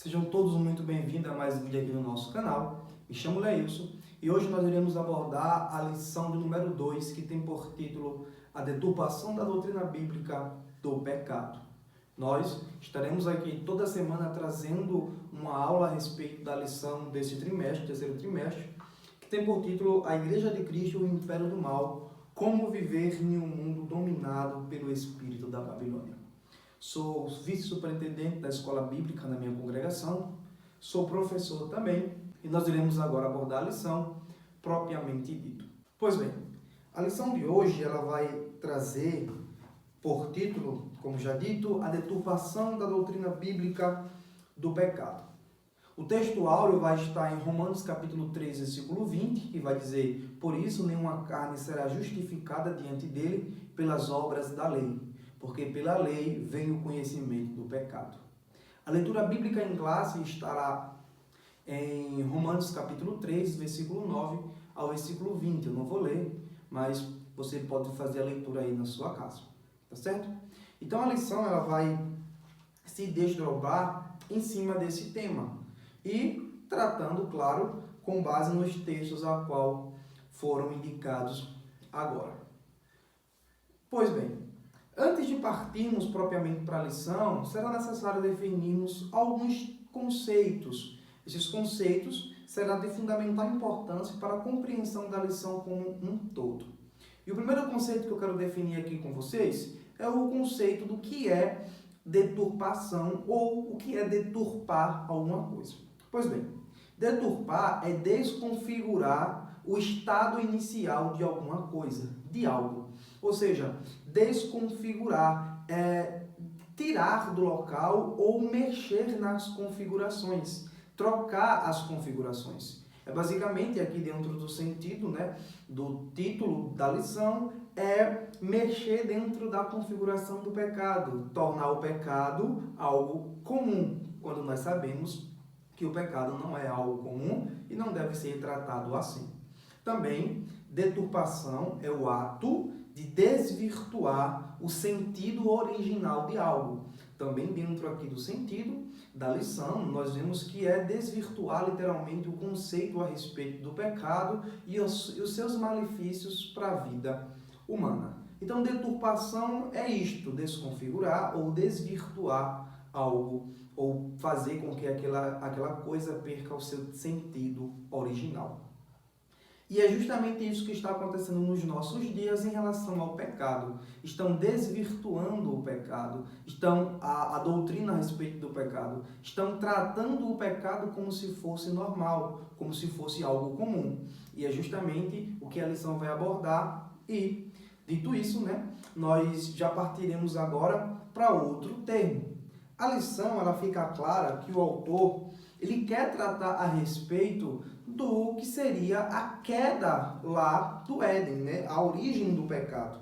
Sejam todos muito bem-vindos a mais um vídeo aqui no nosso canal. Me chamo Leilson e hoje nós iremos abordar a lição de número 2, que tem por título A Deturpação da Doutrina Bíblica do Pecado. Nós estaremos aqui toda semana trazendo uma aula a respeito da lição desse trimestre, terceiro trimestre, que tem por título A Igreja de Cristo e o Império do Mal, como viver em um mundo dominado pelo espírito da Babilônia. Sou vice-superintendente da escola bíblica na minha congregação, sou professor também, e nós iremos agora abordar a lição propriamente dita. Pois bem, a lição de hoje ela vai trazer por título, como já dito, a deturpação da doutrina bíblica do pecado. O texto áureo vai estar em Romanos capítulo 3, versículo 20, que vai dizer: por isso nenhuma carne será justificada diante dele pelas obras da lei, porque pela lei vem o conhecimento do pecado. A leitura bíblica em classe estará em Romanos capítulo 3, versículo 9 ao versículo 20. Eu não vou ler, mas você pode fazer a leitura aí na sua casa, tá certo? Então a lição ela vai se desdobrar em cima desse tema e tratando, claro, com base nos textos a qual foram indicados agora. Pois bem, antes de partirmos propriamente para a lição, será necessário definirmos alguns conceitos. Esses conceitos serão de fundamental importância para a compreensão da lição como um todo. E o primeiro conceito que eu quero definir aqui com vocês é o conceito do que é deturpação ou o que é deturpar alguma coisa. Pois bem, deturpar é desconfigurar o estado inicial de alguma coisa, de algo. Ou seja, desconfigurar é tirar do local ou mexer nas configurações, trocar as configurações. É basicamente aqui dentro do sentido, do título da lição, é mexer dentro da configuração do pecado, tornar o pecado algo comum, quando nós sabemos que o pecado não é algo comum e não deve ser tratado assim. Também, deturpação é o ato de desvirtuar o sentido original de algo. Também dentro aqui do sentido da lição, nós vemos que é desvirtuar literalmente o conceito a respeito do pecado e os seus malefícios para a vida humana. Então, deturpação é isto, desconfigurar ou desvirtuar algo ou fazer com que aquela coisa perca o seu sentido original. E é justamente isso que está acontecendo nos nossos dias em relação ao pecado. Estão desvirtuando o pecado, a doutrina a respeito do pecado, estão tratando o pecado como se fosse normal, como se fosse algo comum. E é justamente o que a lição vai abordar. E, dito isso, nós já partiremos agora para outro termo. A lição ela fica clara que o autor ele quer tratar a respeito do que seria a queda lá do Éden, a origem do pecado.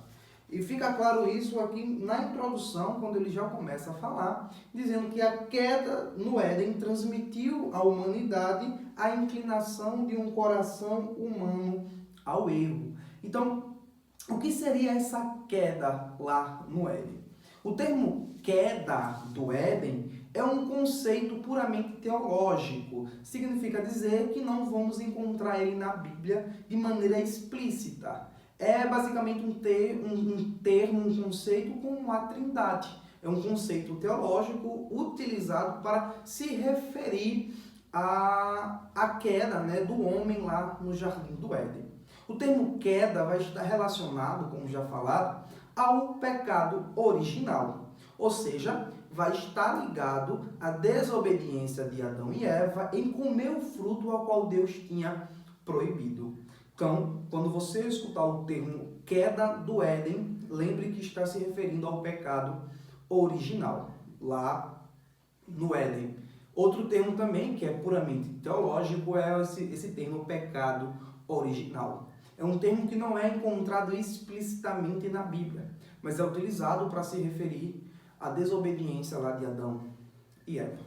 E fica claro isso aqui na introdução, quando ele já começa a falar, dizendo que a queda no Éden transmitiu à humanidade a inclinação de um coração humano ao erro. Então, o que seria essa queda lá no Éden? O termo queda do Éden é um conceito puramente teológico. Significa dizer que não vamos encontrar ele na Bíblia de maneira explícita. É basicamente um termo, um conceito como a Trindade. É um conceito teológico utilizado para se referir à queda do homem lá no Jardim do Éden. O termo queda vai estar relacionado, como já falado, ao pecado original. Ou seja, vai estar ligado à desobediência de Adão e Eva em comer o fruto ao qual Deus tinha proibido. Então, quando você escutar o termo queda do Éden, lembre que está se referindo ao pecado original, lá no Éden. Outro termo também, que é puramente teológico, é esse termo pecado original. É um termo que não é encontrado explicitamente na Bíblia, mas é utilizado para se referir à desobediência lá de Adão e Eva.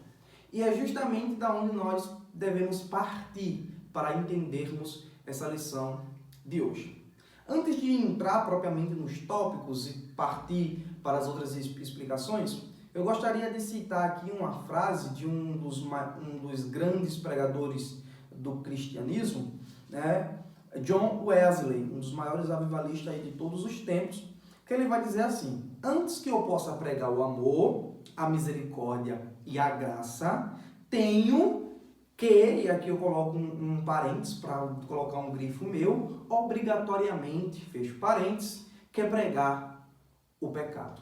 E é justamente da onde nós devemos partir para entendermos essa lição de hoje. Antes de entrar propriamente nos tópicos e partir para as outras explicações, eu gostaria de citar aqui uma frase de um dos grandes pregadores do cristianismo, né? John Wesley, um dos maiores avivalistas aí de todos os tempos, que ele vai dizer assim: antes que eu possa pregar o amor, a misericórdia e a graça, tenho que, e aqui eu coloco um parênteses para colocar um grifo meu, obrigatoriamente, fecho parênteses, que é pregar o pecado,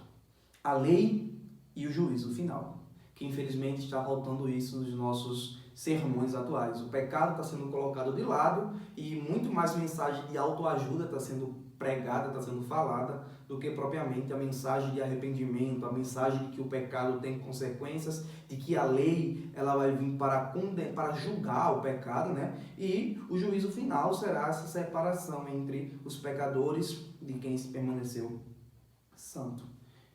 a lei e o juízo final, que infelizmente está faltando isso nos nossos sermões atuais. O pecado está sendo colocado de lado e muito mais mensagem de autoajuda está sendo pregada, está sendo falada, do que propriamente a mensagem de arrependimento, a mensagem de que o pecado tem consequências, de que a lei ela vai vir para julgar o pecado, né? E o juízo final será essa separação entre os pecadores de quem se permaneceu santo.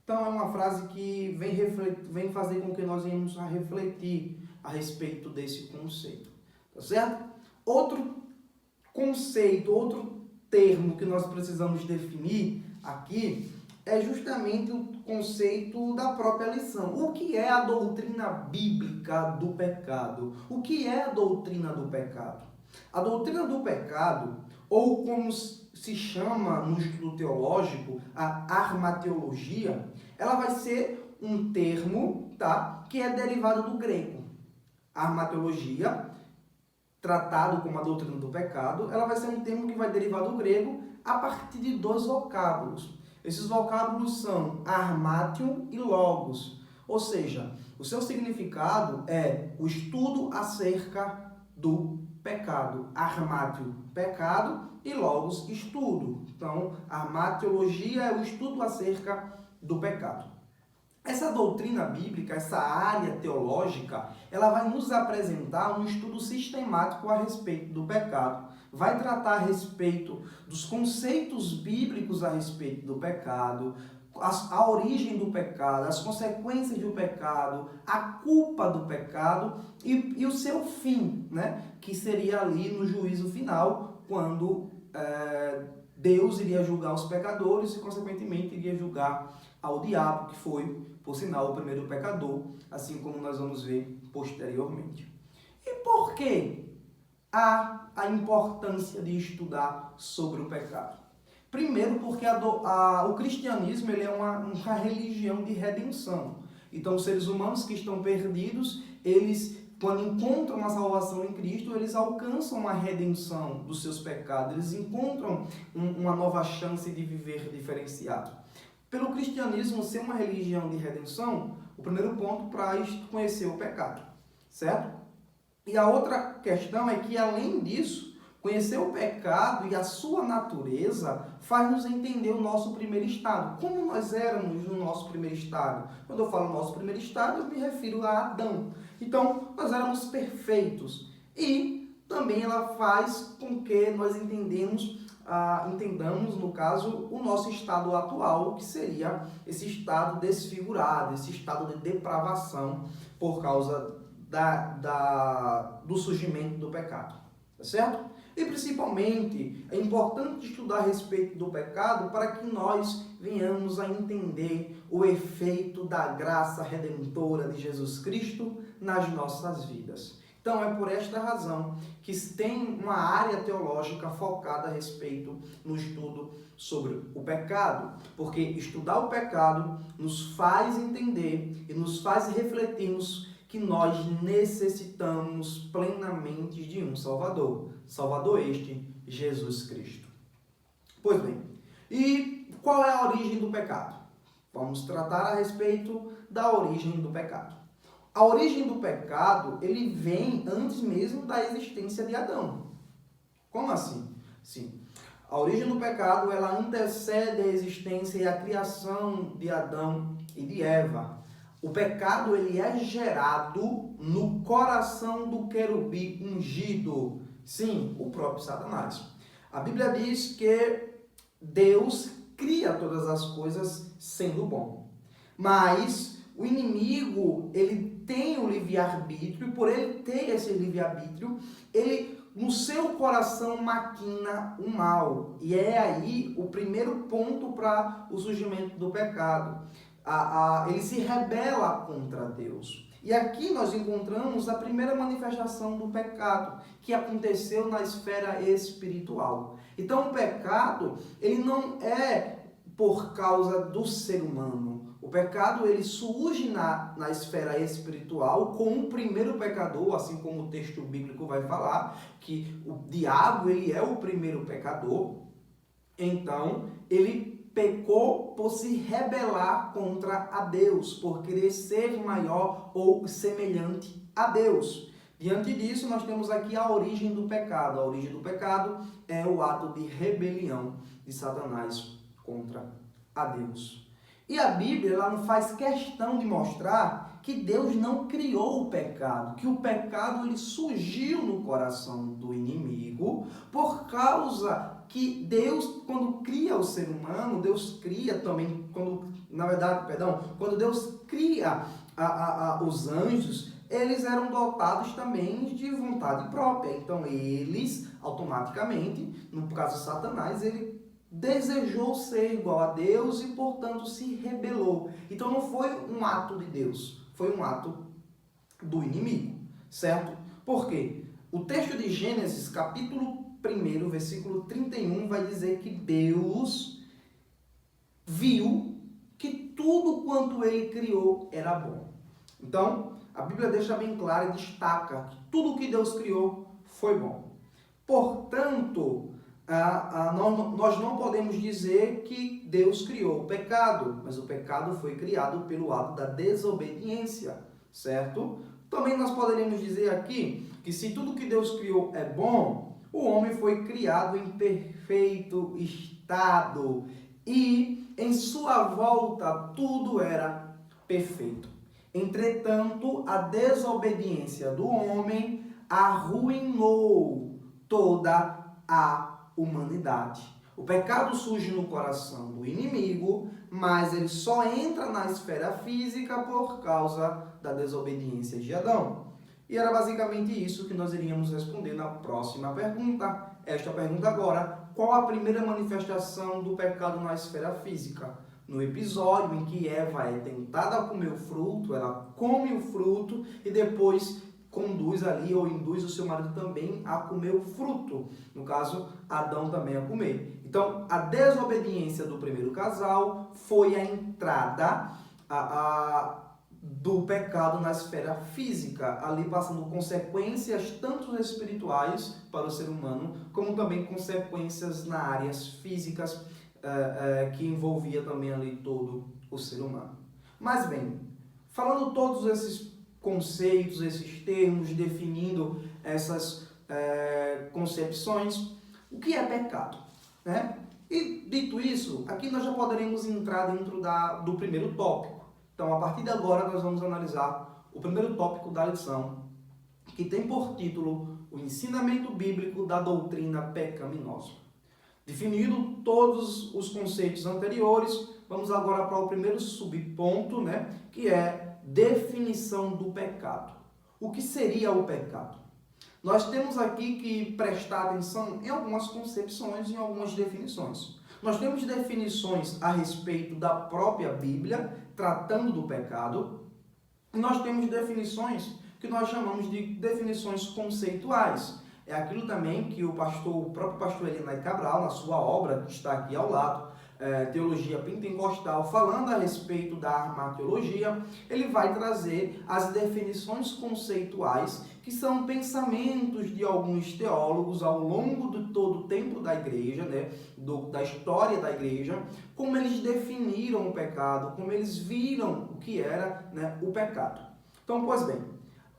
Então é uma frase que vem fazer com que nós venhamos a refletir a respeito desse conceito, tá certo? Outro conceito, outro termo que nós precisamos definir aqui é justamente o conceito da própria lição. O que é a doutrina bíblica do pecado? O que é a doutrina do pecado? A doutrina do pecado, ou como se chama no estudo teológico, a armateologia, ela vai ser um termo, tá, que é derivado do grego. A armateologia, tratado como a doutrina do pecado, ela vai ser um termo que vai derivar do grego a partir de dois vocábulos. Esses vocábulos são armatium e logos, ou seja, o seu significado é o estudo acerca do pecado. Armatium, pecado, e logos, estudo. Então, armateologia é o estudo acerca do pecado. Essa doutrina bíblica, essa área teológica, ela vai nos apresentar um estudo sistemático a respeito do pecado. Vai tratar a respeito dos conceitos bíblicos a respeito do pecado, a origem do pecado, as consequências do pecado, a culpa do pecado e o seu fim, né? Que seria ali no juízo final, quando Deus iria julgar os pecadores e, consequentemente, iria julgar ao diabo, que foi, por sinal, o primeiro pecador, assim como nós vamos ver posteriormente. E por que há a importância de estudar sobre o pecado? Primeiro, porque o cristianismo ele é uma religião de redenção. Então, os seres humanos que estão perdidos, eles, quando encontram a salvação em Cristo, eles alcançam a redenção dos seus pecados, eles encontram uma nova chance de viver diferenciado. Pelo cristianismo ser uma religião de redenção, o primeiro ponto para conhecer o pecado, certo? E a outra questão é que, além disso, conhecer o pecado e a sua natureza faz nos entender o nosso primeiro estado. Como nós éramos no nosso primeiro estado? Quando eu falo nosso primeiro estado, eu me refiro a Adão. Então, nós éramos perfeitos. E também ela faz com que nós entendamos, no caso, o nosso estado atual, que seria esse estado desfigurado, esse estado de depravação por causa do surgimento do pecado, tá certo? E principalmente é importante estudar a respeito do pecado para que nós venhamos a entender o efeito da graça redentora de Jesus Cristo nas nossas vidas. Então é por esta razão que tem uma área teológica focada a respeito no estudo sobre o pecado, porque estudar o pecado nos faz entender e nos faz refletirmos que nós necessitamos plenamente de um Salvador. Salvador este, Jesus Cristo. Pois bem, e qual é a origem do pecado? Vamos tratar a respeito da origem do pecado. A origem do pecado, ele vem antes mesmo da existência de Adão. Como assim? Sim. A origem do pecado, ela antecede a existência e a criação de Adão e de Eva. O pecado, ele é gerado no coração do querubim ungido. Sim, o próprio Satanás. A Bíblia diz que Deus cria todas as coisas sendo bom. Mas o inimigo, ele tem o livre-arbítrio, e por ele ter esse livre-arbítrio, ele no seu coração maquina o mal. E é aí o primeiro ponto para o surgimento do pecado. ele se rebela contra Deus. E aqui nós encontramos a primeira manifestação do pecado, que aconteceu na esfera espiritual. Então o pecado, ele não é por causa do ser humano. O pecado, ele surge na esfera espiritual com o primeiro pecador, assim como o texto bíblico vai falar, que o diabo, ele é o primeiro pecador. Então, ele pecou por se rebelar contra a Deus, por querer ser maior ou semelhante a Deus. Diante disso, nós temos aqui a origem do pecado. A origem do pecado é o ato de rebelião de Satanás contra a Deus. E a Bíblia, ela não faz questão de mostrar que Deus não criou o pecado, que o pecado ele surgiu no coração do inimigo por causa que Deus, quando cria o ser humano, Deus cria também, quando Deus cria os anjos, eles eram dotados também de vontade própria. Então, eles, automaticamente, no caso de Satanás, ele desejou ser igual a Deus e, portanto, se rebelou. Então, não foi um ato de Deus, foi um ato do inimigo, certo? Por quê? O texto de Gênesis, capítulo 1, versículo 31, vai dizer que Deus viu que tudo quanto ele criou era bom. Então, a Bíblia deixa bem claro e destaca que tudo que Deus criou foi bom. Portanto, nós não podemos dizer que Deus criou o pecado, mas o pecado foi criado pelo ato da desobediência, certo? Também nós poderíamos dizer aqui que se tudo que Deus criou é bom, o homem foi criado em perfeito estado e em sua volta tudo era perfeito. Entretanto, a desobediência do homem arruinou toda a humanidade. O pecado surge no coração do inimigo, mas ele só entra na esfera física por causa da desobediência de Adão. E era basicamente isso que nós iríamos responder na próxima pergunta. Esta pergunta agora: qual a primeira manifestação do pecado na esfera física? No episódio em que Eva é tentada a comer o fruto, ela come o fruto e depois conduz ali ou induz o seu marido também a comer o fruto. No caso, Adão também a comer. Então, a desobediência do primeiro casal foi a entrada do pecado na esfera física, ali passando consequências tanto espirituais para o ser humano, como também consequências nas áreas físicas, que envolvia também ali todo o ser humano. Mas bem, falando todos esses conceitos, esses termos, definindo essas concepções, o que é pecado, né? E dito isso, aqui nós já poderemos entrar dentro do primeiro tópico. Então, a partir de agora, nós vamos analisar o primeiro tópico da lição, que tem por título o ensinamento bíblico da doutrina pecaminosa. Definido todos os conceitos anteriores, vamos agora para o primeiro subponto, né, que é definição do pecado. O que seria o pecado? Nós temos aqui que prestar atenção em algumas concepções e em algumas definições. Nós temos definições a respeito da própria Bíblia, tratando do pecado, e nós temos definições que nós chamamos de definições conceituais. É aquilo também que o próprio pastor Elinay Cabral, na sua obra, que está aqui ao lado, Teologia Pentecostal, falando a respeito da armateologia, ele vai trazer as definições conceituais, que são pensamentos de alguns teólogos ao longo de todo o tempo da igreja, né, da história da igreja, como eles definiram o pecado, como eles viram o que era, né, o pecado. Então, pois bem,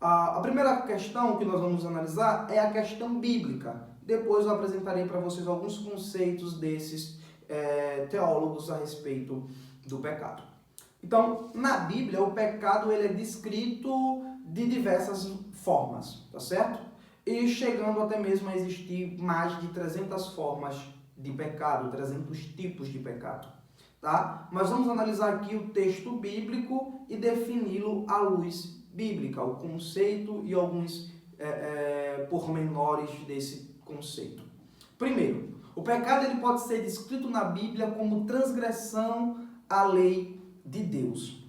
a primeira questão que nós vamos analisar é a questão bíblica. Depois eu apresentarei para vocês alguns conceitos desses teólogos a respeito do pecado. Então, na Bíblia, o pecado ele é descrito de diversas formas, tá certo? E chegando até mesmo a existir mais de 300 formas de pecado, 300 tipos de pecado, tá? Mas vamos analisar aqui o texto bíblico e defini-lo à luz bíblica, o conceito e alguns pormenores desse conceito. Primeiro, o pecado ele pode ser descrito na Bíblia como transgressão à lei de Deus.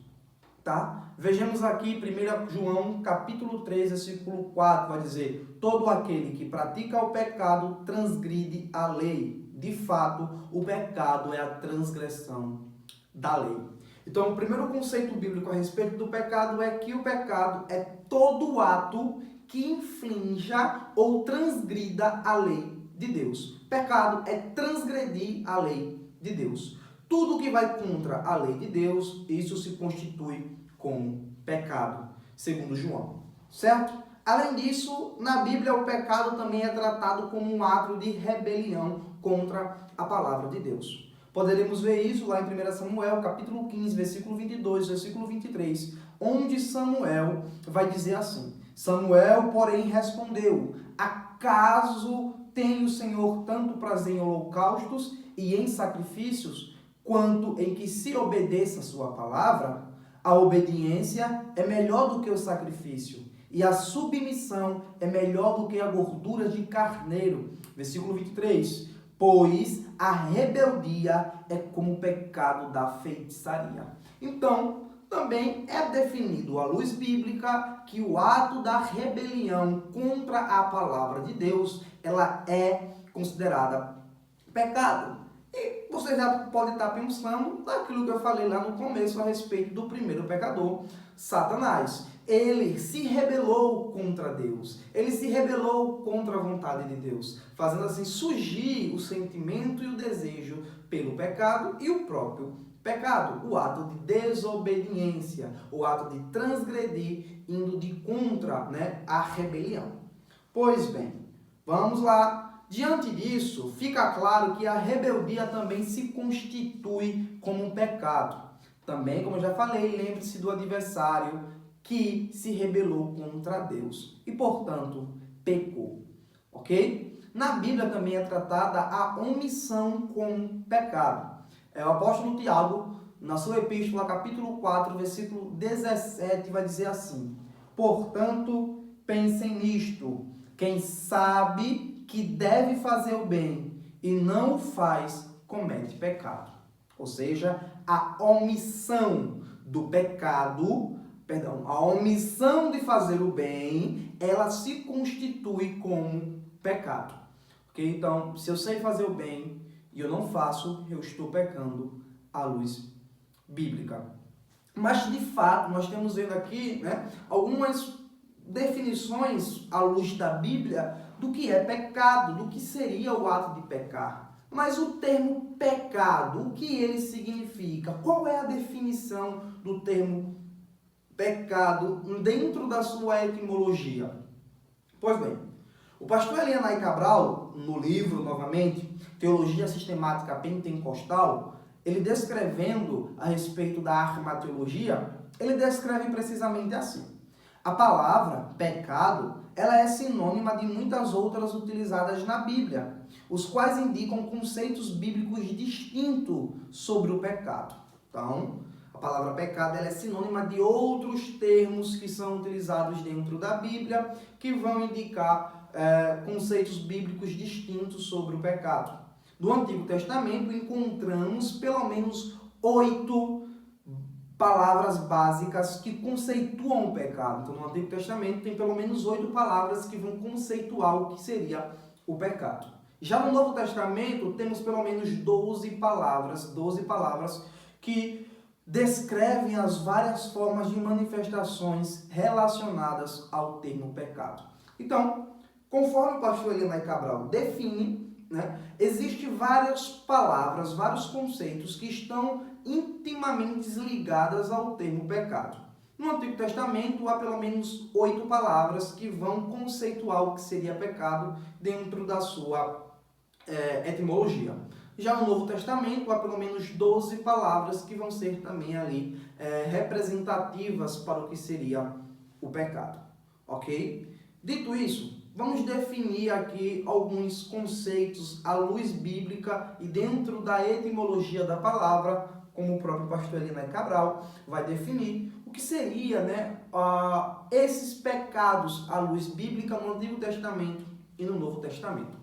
Tá? Vejamos aqui 1 João capítulo 3, versículo 4, vai dizer: todo aquele que pratica o pecado transgride a lei. De fato, o pecado é a transgressão da lei. Então, o primeiro conceito bíblico a respeito do pecado é que o pecado é todo ato que infrinja ou transgrida a lei de Deus. Pecado é transgredir a lei de Deus. Tudo que vai contra a lei de Deus, isso se constitui como pecado, segundo João. Certo? Além disso, na Bíblia o pecado também é tratado como um ato de rebelião contra a palavra de Deus. Poderemos ver isso lá em 1 Samuel, capítulo 15, versículo 22, versículo 23, onde Samuel vai dizer assim: Samuel, porém, respondeu: acaso tem o Senhor tanto prazer em holocaustos e em sacrifícios, quanto em que se obedeça a sua palavra? A obediência é melhor do que o sacrifício, e a submissão é melhor do que a gordura de carneiro. Versículo 23. Pois a rebeldia é como o pecado da feitiçaria. Então, também é definido à luz bíblica que o ato da rebelião contra a palavra de Deus, ela é considerada pecado. E você já pode estar pensando naquilo que eu falei lá no começo a respeito do primeiro pecador, Satanás. Ele se rebelou contra Deus. Ele se rebelou contra a vontade de Deus, fazendo assim surgir o sentimento e o desejo pelo pecado e o próprio pecado, o ato de desobediência, o ato de transgredir, indo de contra, a rebelião. Pois bem, vamos lá. Diante disso, fica claro que a rebeldia também se constitui como um pecado. Também, como eu já falei, lembre-se do adversário que se rebelou contra Deus e, portanto, pecou. Ok? Na Bíblia também é tratada a omissão como pecado. O apóstolo Tiago, na sua epístola, capítulo 4, versículo 17, vai dizer assim: portanto, pensem nisto, quem sabe que deve fazer o bem e não o faz, comete pecado. Ou seja, a omissão do pecado, a omissão de fazer o bem, ela se constitui como pecado. Ok? Então, se eu sei fazer o bem e eu não faço, eu estou pecando à luz bíblica. Mas, de fato, nós temos vendo aqui, algumas definições à luz da Bíblia do que é pecado, do que seria o ato de pecar. Mas o termo pecado, o que ele significa? Qual é a definição do termo pecado dentro da sua etimologia? Pois bem, o pastor Elianai Cabral, no livro, novamente, Teologia Sistemática Pentecostal, ele descrevendo a respeito da armateologia, ele descreve precisamente assim: a palavra pecado, ela é sinônima de muitas outras utilizadas na Bíblia, os quais indicam conceitos bíblicos distintos sobre o pecado. Então, a palavra pecado, ela é sinônima de outros termos que são utilizados dentro da Bíblia, que vão indicar conceitos bíblicos distintos sobre o pecado. No Antigo Testamento, encontramos pelo menos 8 palavras básicas que conceituam o pecado. Então, no Antigo Testamento, tem pelo menos 8 palavras que vão conceituar o que seria o pecado. Já no Novo Testamento, temos pelo menos 12 palavras que descrevem as várias formas de manifestações relacionadas ao termo pecado. Então, conforme o pastor Elianai Cabral define, existem várias palavras, vários conceitos que estão intimamente ligadas ao termo pecado. No Antigo Testamento, há pelo menos 8 palavras que vão conceituar o que seria pecado dentro da sua etimologia. Já no Novo Testamento, há pelo menos 12 palavras que vão ser também ali representativas para o que seria o pecado. Ok? Dito isso, vamos definir aqui alguns conceitos à luz bíblica e dentro da etimologia da palavra, como o próprio pastor Elianai Cabral vai definir, o que seria esses pecados à luz bíblica no Antigo Testamento e no Novo Testamento.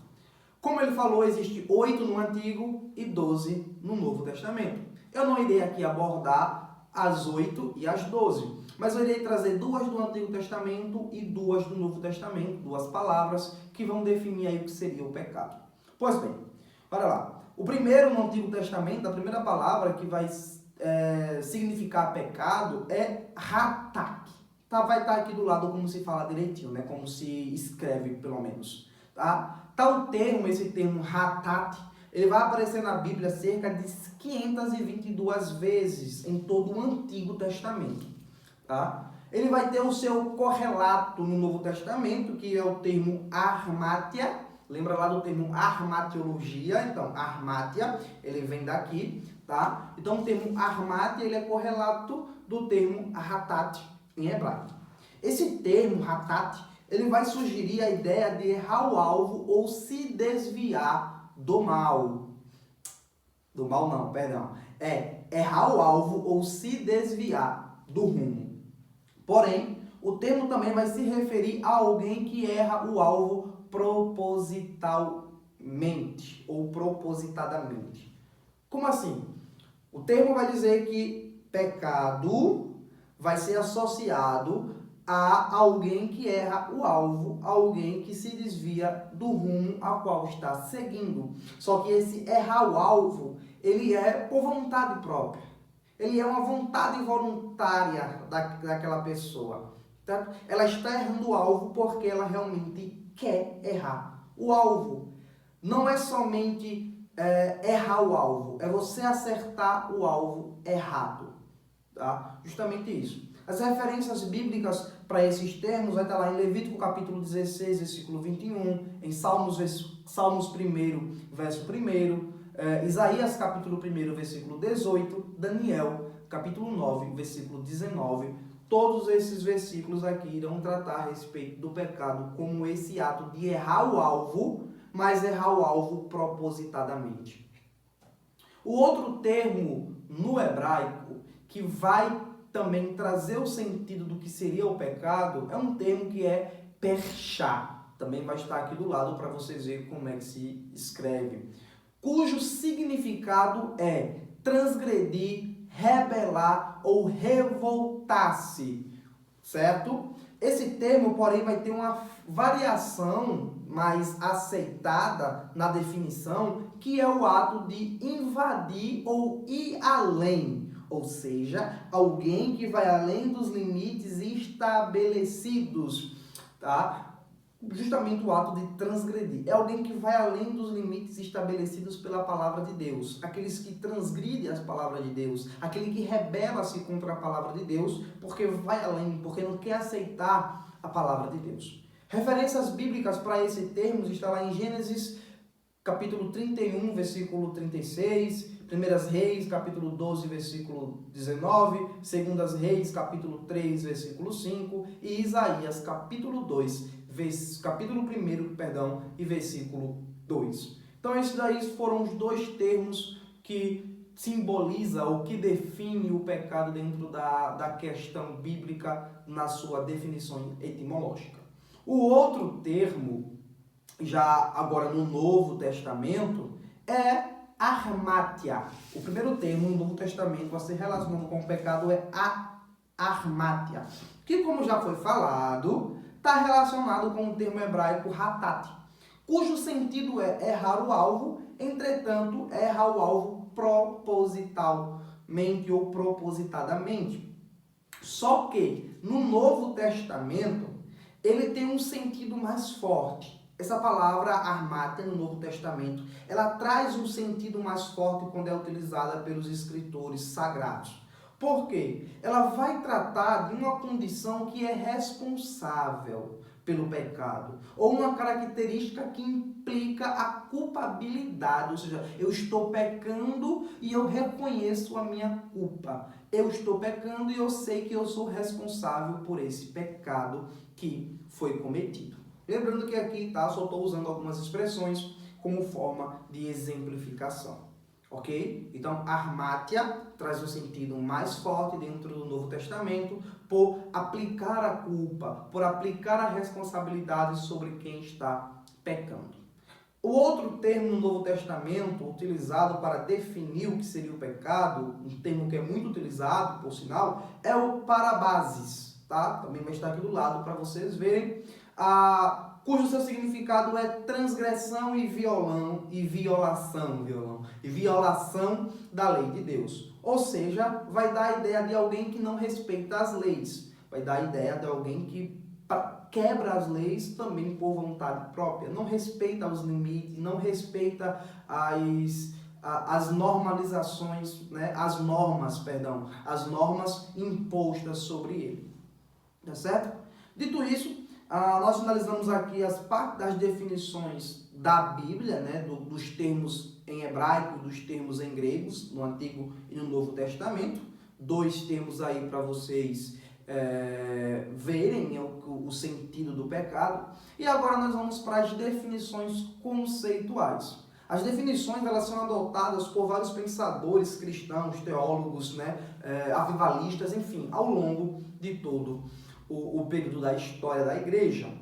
Como ele falou, existe 8 no Antigo e 12 no Novo Testamento. Eu não irei aqui abordar as 8 e as 12. Mas eu irei trazer 2 do Antigo Testamento e 2 do Novo Testamento, 2 palavras que vão definir aí o que seria o pecado. Pois bem, olha lá. O primeiro no Antigo Testamento, a primeira palavra que vai significar pecado é ratak. Tá, vai estar aqui do lado como se fala direitinho, né? Como se escreve, pelo menos. Tá? Tal termo, esse termo ratat, ele vai aparecer na Bíblia cerca de 522 vezes em todo o Antigo Testamento. Tá? Ele vai ter o seu correlato no Novo Testamento, que é o termo armátia. Lembra lá do termo armatiologia? Então, armátia, ele vem daqui, tá? Então, o termo armátia, ele é correlato do termo ratat em hebraico. Esse termo ratat, ele vai sugerir a ideia de errar o alvo ou se desviar do mal. Do mal não, perdão. É errar o alvo ou se desviar do rumo. Porém, o termo também vai se referir a alguém que erra o alvo propositalmente ou propositadamente. Como assim? O termo vai dizer que pecado vai ser associado a alguém que erra o alvo, alguém que se desvia do rumo a qual está seguindo. Só que esse errar o alvo, ele é por vontade própria. Ele é uma vontade voluntária daquela pessoa. Tá? Ela está errando o alvo porque ela realmente quer errar o alvo. Não é somente errar o alvo, é você acertar o alvo errado. Tá? Justamente isso. As referências bíblicas para esses termos vai estar lá em Levítico capítulo 16, versículo 21, em Salmos 1, verso 1, Isaías capítulo 1, versículo 18, Daniel capítulo 9, versículo 19. Todos esses versículos aqui irão tratar a respeito do pecado como esse ato de errar o alvo, mas errar o alvo propositadamente. O outro termo no hebraico que vai também trazer o sentido do que seria o pecado é um termo que é perchá. Também vai estar aqui do lado para vocês verem como é que se escreve. Cujo significado é transgredir, rebelar ou revoltar-se, certo? Esse termo, porém, vai ter uma variação mais aceitada na definição, que é o ato de invadir ou ir além, ou seja, alguém que vai além dos limites estabelecidos, tá? Justamente o ato de transgredir. É alguém que vai além dos limites estabelecidos pela palavra de Deus. Aqueles que transgridem as palavras de Deus. Aquele que rebela-se contra a palavra de Deus porque vai além, porque não quer aceitar a palavra de Deus. Referências bíblicas para esse termo está lá em Gênesis capítulo 31, versículo 36, 1 Reis, capítulo 12, versículo 19, 2 Reis, capítulo 3, versículo 5 e Isaías, capítulo 2, capítulo 1, e versículo 2. Então, esses daí foram os dois termos que simboliza ou que define o pecado dentro da questão bíblica na sua definição etimológica. O outro termo, já agora no Novo Testamento, é armátia. O primeiro termo no Novo Testamento a se relacionando com o pecado é a armátia, que, como já foi falado, está relacionado com o termo hebraico ratat, cujo sentido é errar o alvo, entretanto, errar o alvo propositalmente ou propositadamente. Só que no Novo Testamento ele tem um sentido mais forte. Essa palavra armátia no Novo Testamento, ela traz um sentido mais forte quando é utilizada pelos escritores sagrados. Por quê? Ela vai tratar de uma condição que é responsável pelo pecado, ou uma característica que implica a culpabilidade, ou seja, eu estou pecando e eu reconheço a minha culpa. Eu estou pecando e eu sei que eu sou responsável por esse pecado que foi cometido. Lembrando que aqui, tá, só estou usando algumas expressões como forma de exemplificação. Ok? Então, armátia traz um sentido mais forte dentro do Novo Testamento por aplicar a culpa, por aplicar a responsabilidade sobre quem está pecando. O outro termo no Novo Testamento utilizado para definir o que seria o pecado, um termo que é muito utilizado, por sinal, é o parabases, tá? Também vai estar aqui do lado para vocês verem, cujo seu significado é transgressão e violação da lei de Deus. Ou seja, vai dar a ideia de alguém que não respeita as leis, vai dar a ideia de alguém que quebra as leis também por vontade própria, não respeita os limites, não respeita as normalizações, né? as normas impostas sobre ele. Tá certo? Dito isso, nós finalizamos aqui as partes das definições da Bíblia, né? dos termos em hebraico, dos termos em gregos, no Antigo e no Novo Testamento. 2 termos aí para vocês verem o sentido do pecado. E agora nós vamos para as definições conceituais. As definições elas são adotadas por vários pensadores cristãos, teólogos, né, avivalistas, enfim, ao longo de todo o período da história da igreja.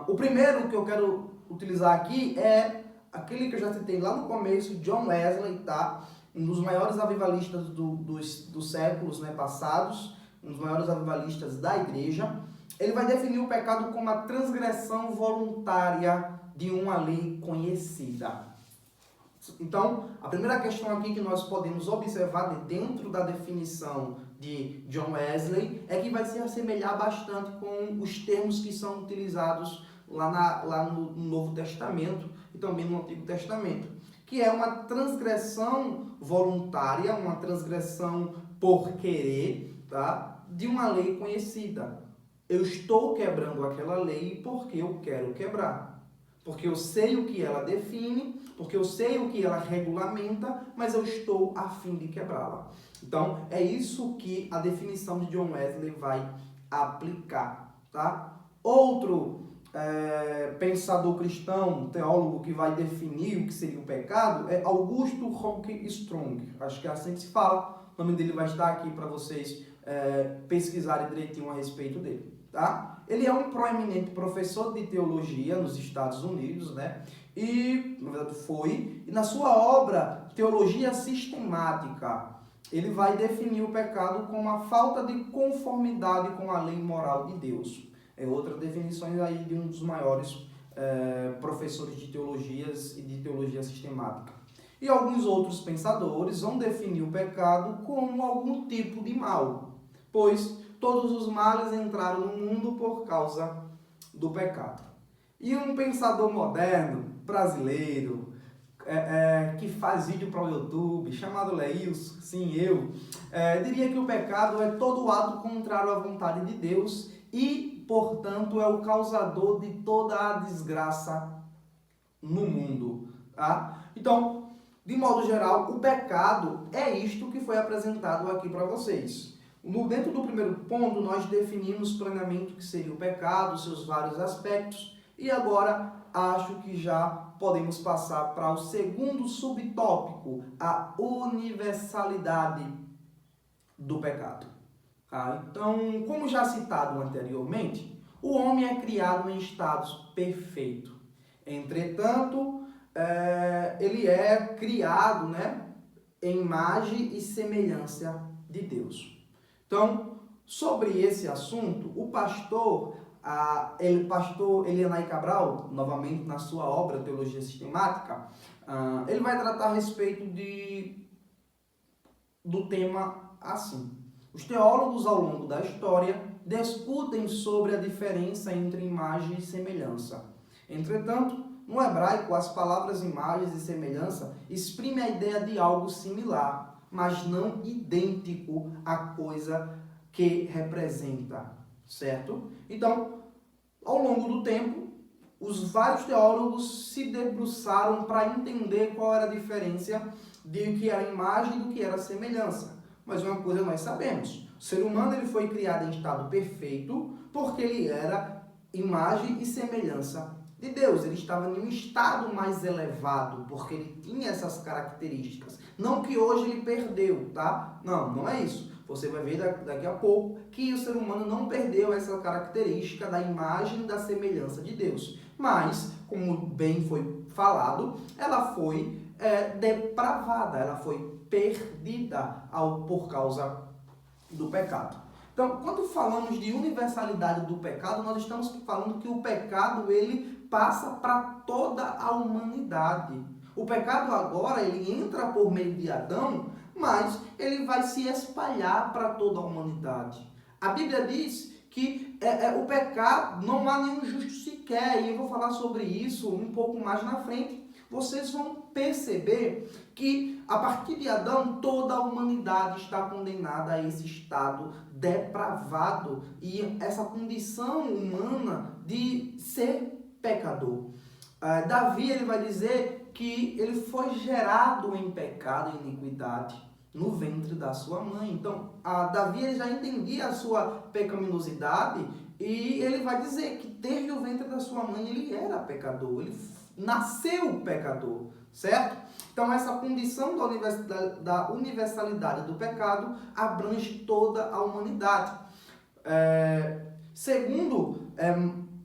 O primeiro que eu quero utilizar aqui é aquele que eu já citei lá no começo, John Wesley, tá? Um dos maiores avivalistas dos séculos, né, passados, um dos maiores avivalistas da igreja. Ele vai definir o pecado como a transgressão voluntária de uma lei conhecida. Então, a primeira questão aqui que nós podemos observar dentro da definição de John Wesley é que vai se assemelhar bastante com os termos que são utilizados lá no Novo Testamento e também no Antigo Testamento, que é uma transgressão voluntária, uma transgressão por querer, tá? De uma lei conhecida. Eu estou quebrando aquela lei porque eu quero quebrar. Porque eu sei o que ela define, porque eu sei o que ela regulamenta, mas eu estou a fim de quebrá-la. Então, é isso que a definição de John Wesley vai aplicar, tá? Outro pensador cristão, teólogo que vai definir o que seria o pecado é Augusto Ronque Strong. Acho que é assim que se fala. O nome dele vai estar aqui para vocês pesquisarem direitinho a respeito dele, tá? Ele é um proeminente professor de teologia nos Estados Unidos, né? E, na verdade, e na sua obra Teologia Sistemática, ele vai definir o pecado como a falta de conformidade com a lei moral de Deus. É outra definição aí de um dos maiores professores de teologias e de teologia sistemática. E alguns outros pensadores vão definir o pecado como algum tipo de mal, pois todos os males entraram no mundo por causa do pecado. E um pensador moderno, brasileiro, que faz vídeo para o YouTube, chamado Leilson, sim, eu, diria que o pecado é todo ato contrário à vontade de Deus e, portanto, é o causador de toda a desgraça no mundo. Tá? Então, de modo geral, o pecado é isto que foi apresentado aqui para vocês. Dentro do primeiro ponto, nós definimos plenamente o que seria o pecado, seus vários aspectos, e agora acho que já podemos passar para o segundo subtópico, a universalidade do pecado. Então, como já citado anteriormente, o homem é criado em estado perfeito. Entretanto, ele é criado, né, em imagem e semelhança de Deus. Então, sobre esse assunto, o pastor Elianai Cabral, novamente na sua obra Teologia Sistemática, ele vai tratar a respeito do tema assim. Os teólogos ao longo da história discutem sobre a diferença entre imagem e semelhança. Entretanto, no hebraico, as palavras imagens e semelhança exprimem a ideia de algo similar, mas não idêntico à coisa que representa, certo? Então, ao longo do tempo, os vários teólogos se debruçaram para entender qual era a diferença de o que era imagem e do que era semelhança. Mas uma coisa nós sabemos, o ser humano ele foi criado em estado perfeito porque ele era imagem e semelhança de Deus. Ele estava em um estado mais elevado porque ele tinha essas características. Não que hoje ele perdeu, tá? Não é isso. Você vai ver daqui a pouco que o ser humano não perdeu essa característica da imagem e da semelhança de Deus. Mas, como bem foi falado, ela foi depravada, ela foi perdida por causa do pecado. Então, quando falamos de universalidade do pecado, nós estamos falando que o pecado ele passa para toda a humanidade. O pecado agora ele entra por meio de Adão, mas ele vai se espalhar para toda a humanidade. A Bíblia diz que o pecado, não há nenhum justo sequer, e eu vou falar sobre isso um pouco mais na frente. Vocês vão perceber que a partir de Adão toda a humanidade está condenada a esse estado depravado e essa condição humana de ser pecador. Davi ele vai dizer que ele foi gerado em pecado e iniquidade no ventre da sua mãe. Então, Davi ele já entendia a sua pecaminosidade e ele vai dizer que desde o ventre da sua mãe ele era pecador, ele nasceu pecador, certo? Então, essa condição da universalidade do pecado abrange toda a humanidade. Segundo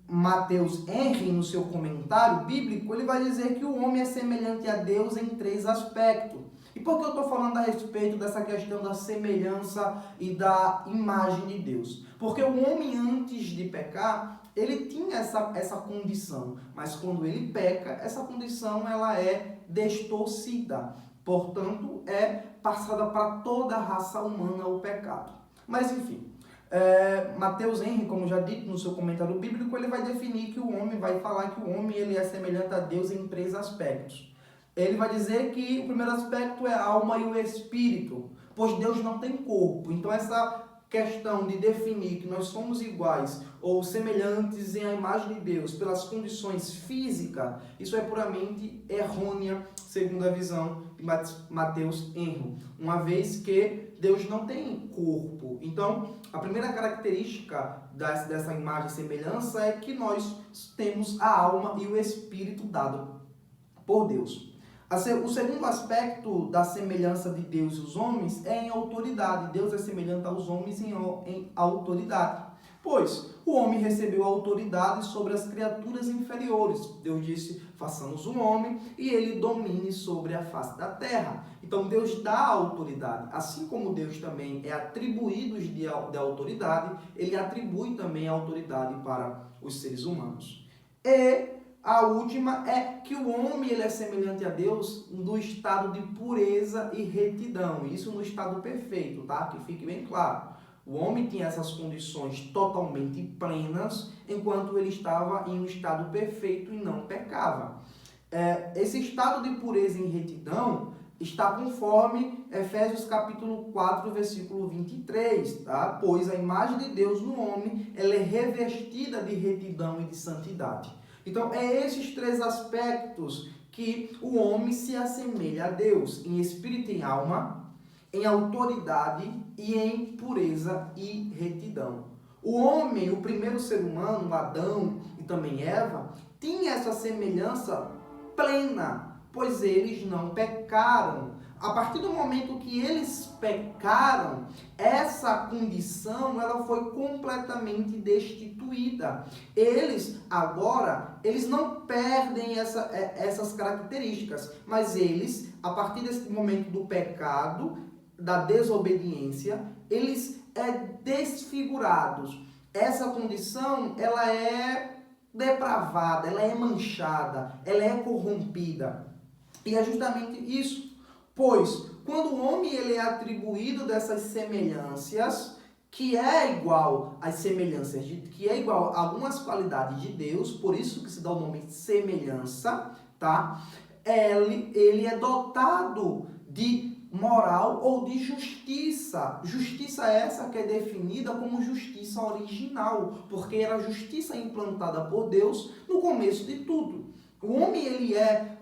Matheus Henry, no seu comentário bíblico, ele vai dizer que o homem é semelhante a Deus em 3 aspectos. E por que eu estou falando a respeito dessa questão da semelhança e da imagem de Deus? Porque o homem, antes de pecar, ele tinha essa condição, mas quando ele peca, essa condição ela é distorcida. Portanto, é passada para toda a raça humana o pecado. Mas, enfim, Matheus Henry, como já dito no seu comentário bíblico, ele vai definir que o homem, vai falar que o homem ele é semelhante a Deus em 3 aspectos. Ele vai dizer que o primeiro aspecto é a alma e o espírito, pois Deus não tem corpo. Então, essa questão de definir que nós somos iguais ou semelhantes em a imagem de Deus pelas condições físicas, isso é puramente errônea, segundo a visão de Matheus Henry, uma vez que Deus não tem corpo. Então, a primeira característica dessa imagem e semelhança é que nós temos a alma e o espírito dado por Deus. O segundo aspecto da semelhança de Deus e os homens é em autoridade. Deus é semelhante aos homens em autoridade. Pois o homem recebeu autoridade sobre as criaturas inferiores. Deus disse, façamos o homem e ele domine sobre a face da terra. Então Deus dá autoridade. Assim como Deus também é atribuído de autoridade, ele atribui também a autoridade para os seres humanos. E a última é que o homem ele é semelhante a Deus no estado de pureza e retidão. Isso no estado perfeito, tá? Que fique bem claro. O homem tinha essas condições totalmente plenas, enquanto ele estava em um estado perfeito e não pecava. Esse estado de pureza e retidão está conforme Efésios capítulo 4, versículo 23, tá? Pois a imagem de Deus no homem ela é revestida de retidão e de santidade. Então, esses 3 aspectos que o homem se assemelha a Deus, em espírito e em alma, em autoridade e em pureza e retidão. O homem, o primeiro ser humano, Adão e também Eva, tinha essa semelhança plena, pois eles não pecaram. A partir do momento que eles pecaram, essa condição ela foi completamente destituída. Eles não perdem essas características, mas eles, a partir desse momento do pecado, da desobediência, eles desfigurados. Essa condição ela é depravada, ela é manchada, ela é corrompida. E é justamente isso. Pois, quando o homem ele é atribuído dessas semelhanças, que é igual às semelhanças, que é igual a algumas qualidades de Deus, por isso que se dá o nome semelhança, tá? Ele é dotado de moral ou de justiça. Justiça essa que é definida como justiça original, porque era a justiça implantada por Deus no começo de tudo. O homem ele é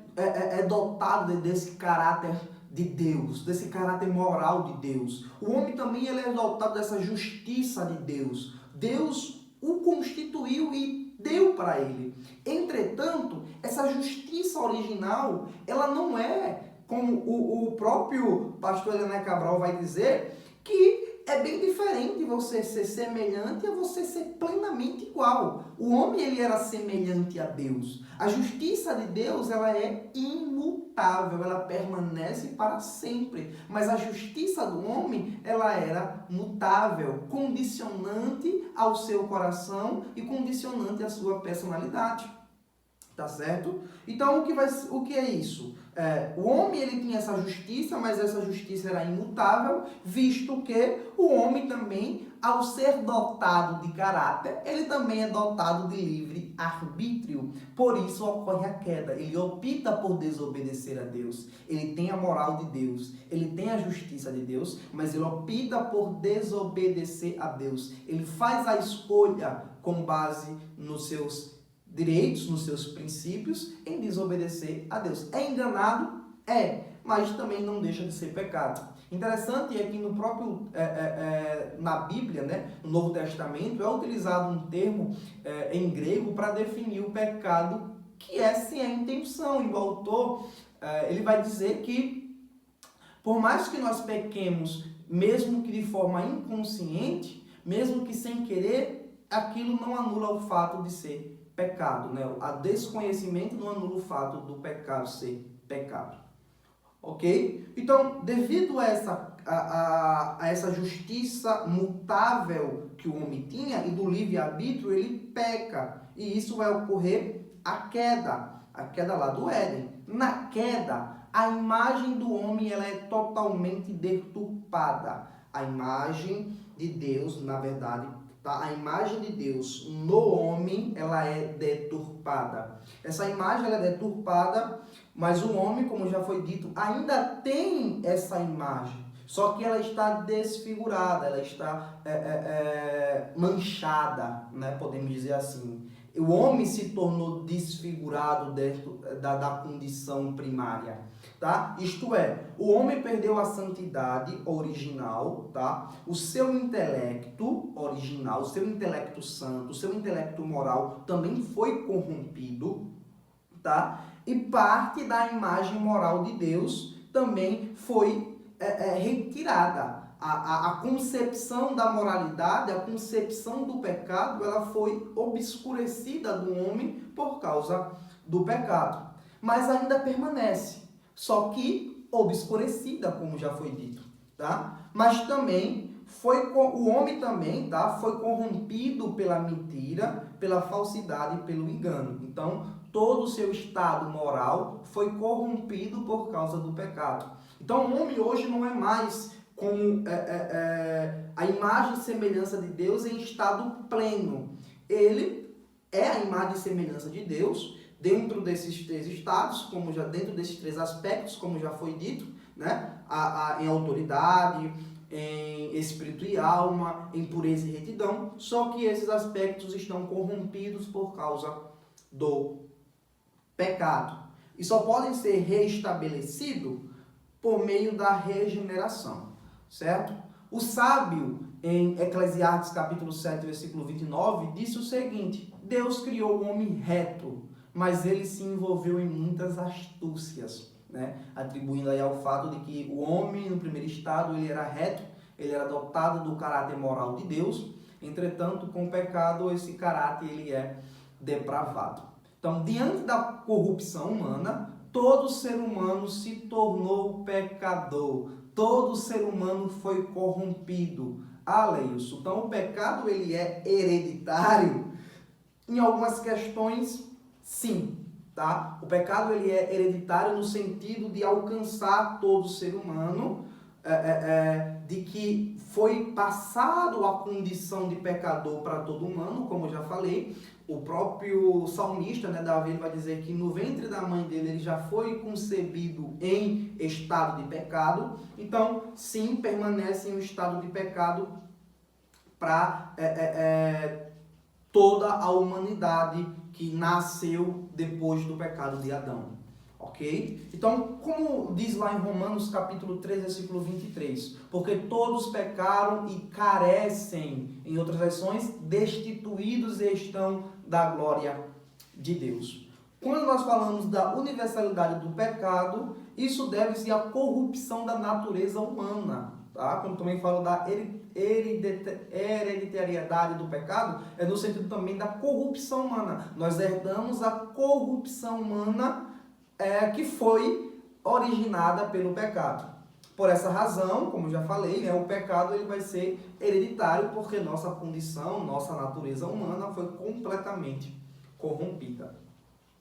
dotado desse caráter de Deus, desse caráter moral de Deus. O homem também ele é dotado dessa justiça de Deus. Deus o constituiu e deu para ele. Entretanto, essa justiça original, ela não é, como o próprio pastor Helena Cabral vai dizer, que é bem diferente você ser semelhante a você ser plenamente igual. O homem, ele era semelhante a Deus. A justiça de Deus, ela é imutável, ela permanece para sempre. Mas a justiça do homem, ela era mutável, condicionante ao seu coração e condicionante à sua personalidade. Tá certo? Então, o que é isso? O homem, ele tinha essa justiça, mas essa justiça era imutável, visto que o homem também, ao ser dotado de caráter, ele também é dotado de livre arbítrio. Por isso ocorre a queda. Ele opta por desobedecer a Deus. Ele tem a moral de Deus, ele tem a justiça de Deus, mas ele opta por desobedecer a Deus. Ele faz a escolha com base nos seus direitos, nos seus princípios, em desobedecer a Deus. É enganado? É, mas também não deixa de ser pecado. Interessante é que no próprio, na Bíblia, né, no Novo Testamento, é utilizado um termo em grego para definir o pecado, que é sem a intenção. E o autor, ele vai dizer que, por mais que nós pequemos, mesmo que de forma inconsciente, mesmo que sem querer, aquilo não anula o fato de ser pecado, né? A desconhecimento não anula o fato do pecado ser pecado. Ok? Então, devido a essa justiça mutável que o homem tinha e do livre-arbítrio, ele peca. E isso vai ocorrer a queda lá do Éden. Na queda, a imagem do homem ela é totalmente deturpada. A imagem de Deus, na verdade, a imagem de Deus no homem, ela é deturpada. Essa imagem ela é deturpada, mas o homem, como já foi dito, ainda tem essa imagem. Só que ela está desfigurada, ela está manchada, né? Podemos dizer assim. O homem se tornou desfigurado dentro da condição primária. Tá? Isto é, o homem perdeu a santidade original, tá? O seu intelecto original, o seu intelecto santo, o seu intelecto moral também foi corrompido, tá? E parte da imagem moral de Deus também foi retirada. A concepção da moralidade, a concepção do pecado, ela foi obscurecida do homem por causa do pecado. Mas ainda permanece. Só que obscurecida, como já foi dito, tá? Mas também o homem também, tá? Foi corrompido pela mentira, pela falsidade e pelo engano. Então, todo o seu estado moral foi corrompido por causa do pecado. Então, o homem hoje não é mais como a imagem e semelhança de Deus em estado pleno. Ele é a imagem e semelhança de Deus, dentro desses três estados, dentro desses três aspectos, como já foi dito, né? Em autoridade, em espírito e alma, em pureza e retidão, só que esses aspectos estão corrompidos por causa do pecado. E só podem ser restabelecidos por meio da regeneração, certo? O sábio, em Eclesiastes capítulo 7, versículo 29, disse o seguinte: Deus criou o homem reto, mas ele se envolveu em muitas astúcias, né? Atribuindo aí ao fato de que o homem, no primeiro estado, ele era reto, ele era dotado do caráter moral de Deus, entretanto, com o pecado, esse caráter ele é depravado. Então, diante da corrupção humana, todo ser humano se tornou pecador, todo ser humano foi corrompido. Aleilson. Então, o pecado ele é hereditário? Em algumas questões, sim, tá? O pecado ele é hereditário no sentido de alcançar todo ser humano, de que foi passado a condição de pecador para todo humano, como eu já falei. O próprio salmista, né, Davi, ele vai dizer que no ventre da mãe dele ele já foi concebido em estado de pecado. Então, sim, permanece em um estado de pecado para toda a humanidade que nasceu depois do pecado de Adão, ok? Então, como diz lá em Romanos capítulo 3, versículo 23, porque todos pecaram e carecem, em outras versões, destituídos estão da glória de Deus. Quando nós falamos da universalidade do pecado, isso deve-se à corrupção da natureza humana, tá? Quando também falo da hereditariedade do pecado, é no sentido também da corrupção humana. Nós herdamos a corrupção humana que foi originada pelo pecado. Por essa razão, como já falei, o pecado ele vai ser hereditário porque nossa condição, nossa natureza humana foi completamente corrompida.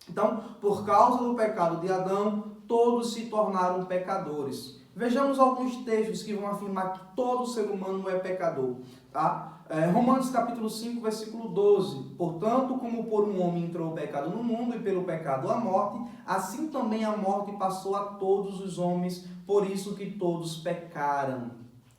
Então, por causa do pecado de Adão, todos se tornaram pecadores. Vejamos alguns textos que vão afirmar que todo ser humano é pecador. Tá? Romanos capítulo 5, versículo 12. Portanto, como por um homem entrou o pecado no mundo e pelo pecado a morte, assim também a morte passou a todos os homens, por isso que todos pecaram.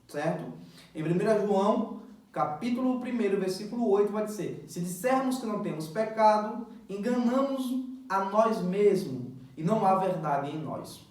Certo? Em 1 João, capítulo 1, versículo 8, vai dizer: se dissermos que não temos pecado, enganamos a nós mesmos e não há verdade em nós.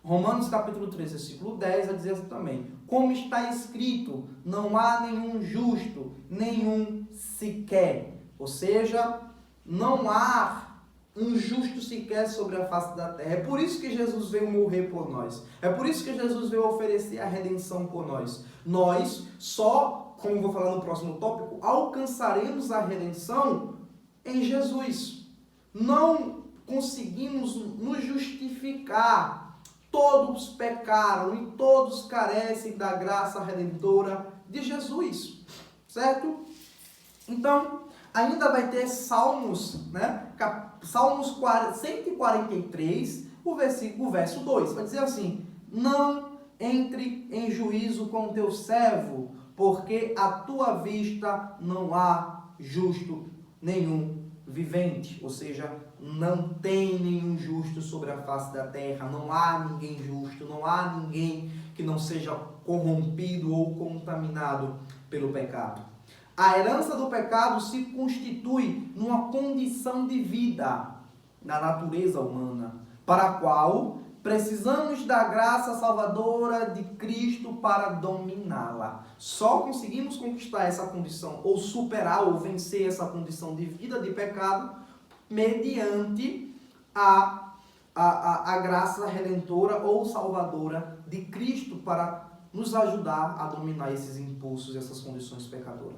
Romanos capítulo 3, versículo 10, vai dizer assim também: como está escrito, não há nenhum justo, nenhum sequer. Ou seja, não há um justo sequer sobre a face da terra. É por isso que Jesus veio morrer por nós. É por isso que Jesus veio oferecer a redenção por nós. Nós só, como vou falar no próximo tópico, alcançaremos a redenção em Jesus. Não conseguimos nos justificar. Todos pecaram e todos carecem da graça redentora de Jesus, certo? Então, ainda vai ter Salmos, né? Salmos 143, o verso 2, vai dizer assim: não entre em juízo com o teu servo, porque à tua vista não há justo nenhum vivente, ou seja, não tem nenhum justo sobre a face da terra, não há ninguém justo, não há ninguém que não seja corrompido ou contaminado pelo pecado. A herança do pecado se constitui numa condição de vida na natureza humana, para a qual precisamos da graça salvadora de Cristo para dominá-la. Só conseguimos conquistar essa condição, ou superar, ou vencer essa condição de vida de pecado, mediante a graça redentora ou salvadora de Cristo para nos ajudar a dominar esses impulsos e essas condições pecadoras.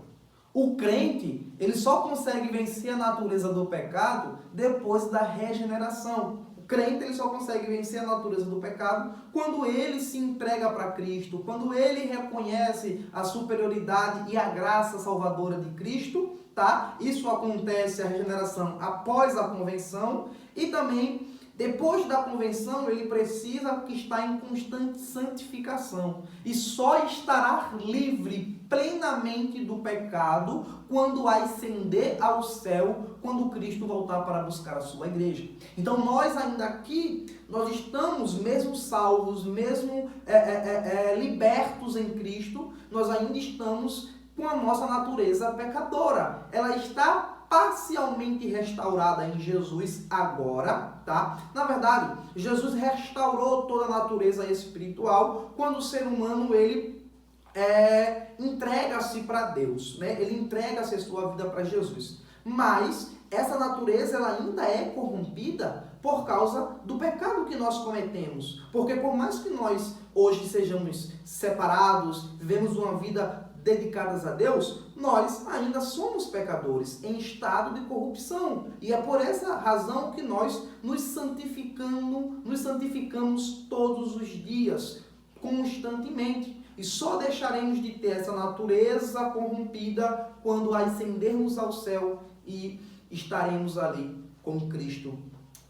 O crente, ele só consegue vencer a natureza do pecado depois da regeneração. O crente, ele só consegue vencer a natureza do pecado quando ele se entrega para Cristo, quando ele reconhece a superioridade e a graça salvadora de Cristo, tá? Isso acontece, a regeneração, após a convenção, e também depois da convenção ele precisa estar em constante santificação e só estará livre plenamente do pecado quando ascender ao céu, quando Cristo voltar para buscar a sua igreja. Então nós ainda aqui, nós estamos mesmo salvos, mesmo libertos em Cristo, nós ainda estamos com a nossa natureza pecadora. Ela está parcialmente restaurada em Jesus agora, tá? Na verdade, Jesus restaurou toda a natureza espiritual quando o ser humano, ele entrega-se para Deus, né? Ele entrega-se a sua vida para Jesus. Mas essa natureza, ela ainda é corrompida por causa do pecado que nós cometemos. Porque por mais que nós hoje sejamos separados, vivemos uma vida dedicadas a Deus, nós ainda somos pecadores em estado de corrupção. E é por essa razão que nós nos santificamos todos os dias, constantemente. E só deixaremos de ter essa natureza corrompida quando ascendermos ao céu e estaremos ali com Cristo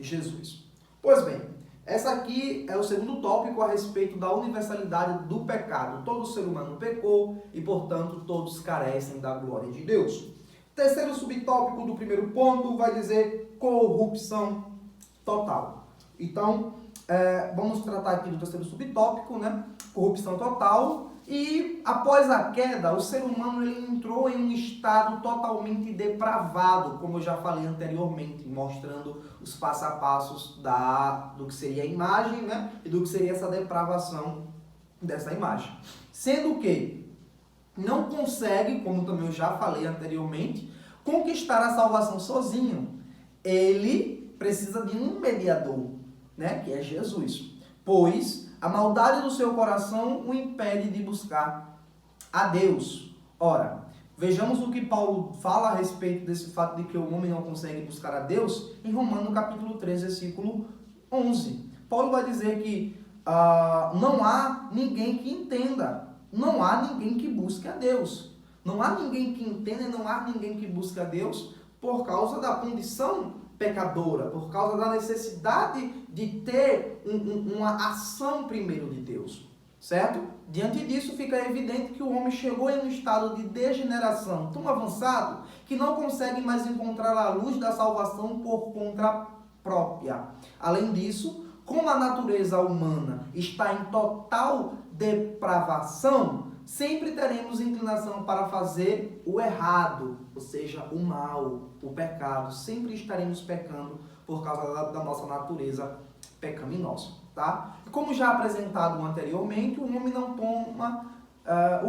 Jesus. Pois bem, essa aqui é o segundo tópico a respeito da universalidade do pecado. Todo ser humano pecou e, portanto, todos carecem da glória de Deus. Terceiro subtópico do primeiro ponto vai dizer corrupção total. Então, vamos tratar aqui do terceiro subtópico, né? Corrupção total. E após a queda, o ser humano ele entrou em um estado totalmente depravado, como eu já falei anteriormente, mostrando os passos a passos do que seria a imagem, né? E do que seria essa depravação dessa imagem. Sendo que não consegue, como também eu já falei anteriormente, conquistar a salvação sozinho. Ele precisa de um mediador, né? Que é Jesus. Pois a maldade do seu coração o impede de buscar a Deus. Ora, vejamos o que Paulo fala a respeito desse fato de que o homem não consegue buscar a Deus em Romanos capítulo 3, versículo 11. Paulo vai dizer que não há ninguém que entenda, não há ninguém que busque a Deus. Não há ninguém que entenda e não há ninguém que busque a Deus por causa da condição pecadora, por causa da necessidade de ter uma ação primeiro de Deus, certo? Diante disso, fica evidente que o homem chegou em um estado de degeneração tão avançado que não consegue mais encontrar a luz da salvação por conta própria. Além disso, como a natureza humana está em total depravação, sempre teremos inclinação para fazer o errado, ou seja, o mal, o pecado. Sempre estaremos pecando por causa da nossa natureza pecaminosa, tá? E como já apresentado anteriormente, o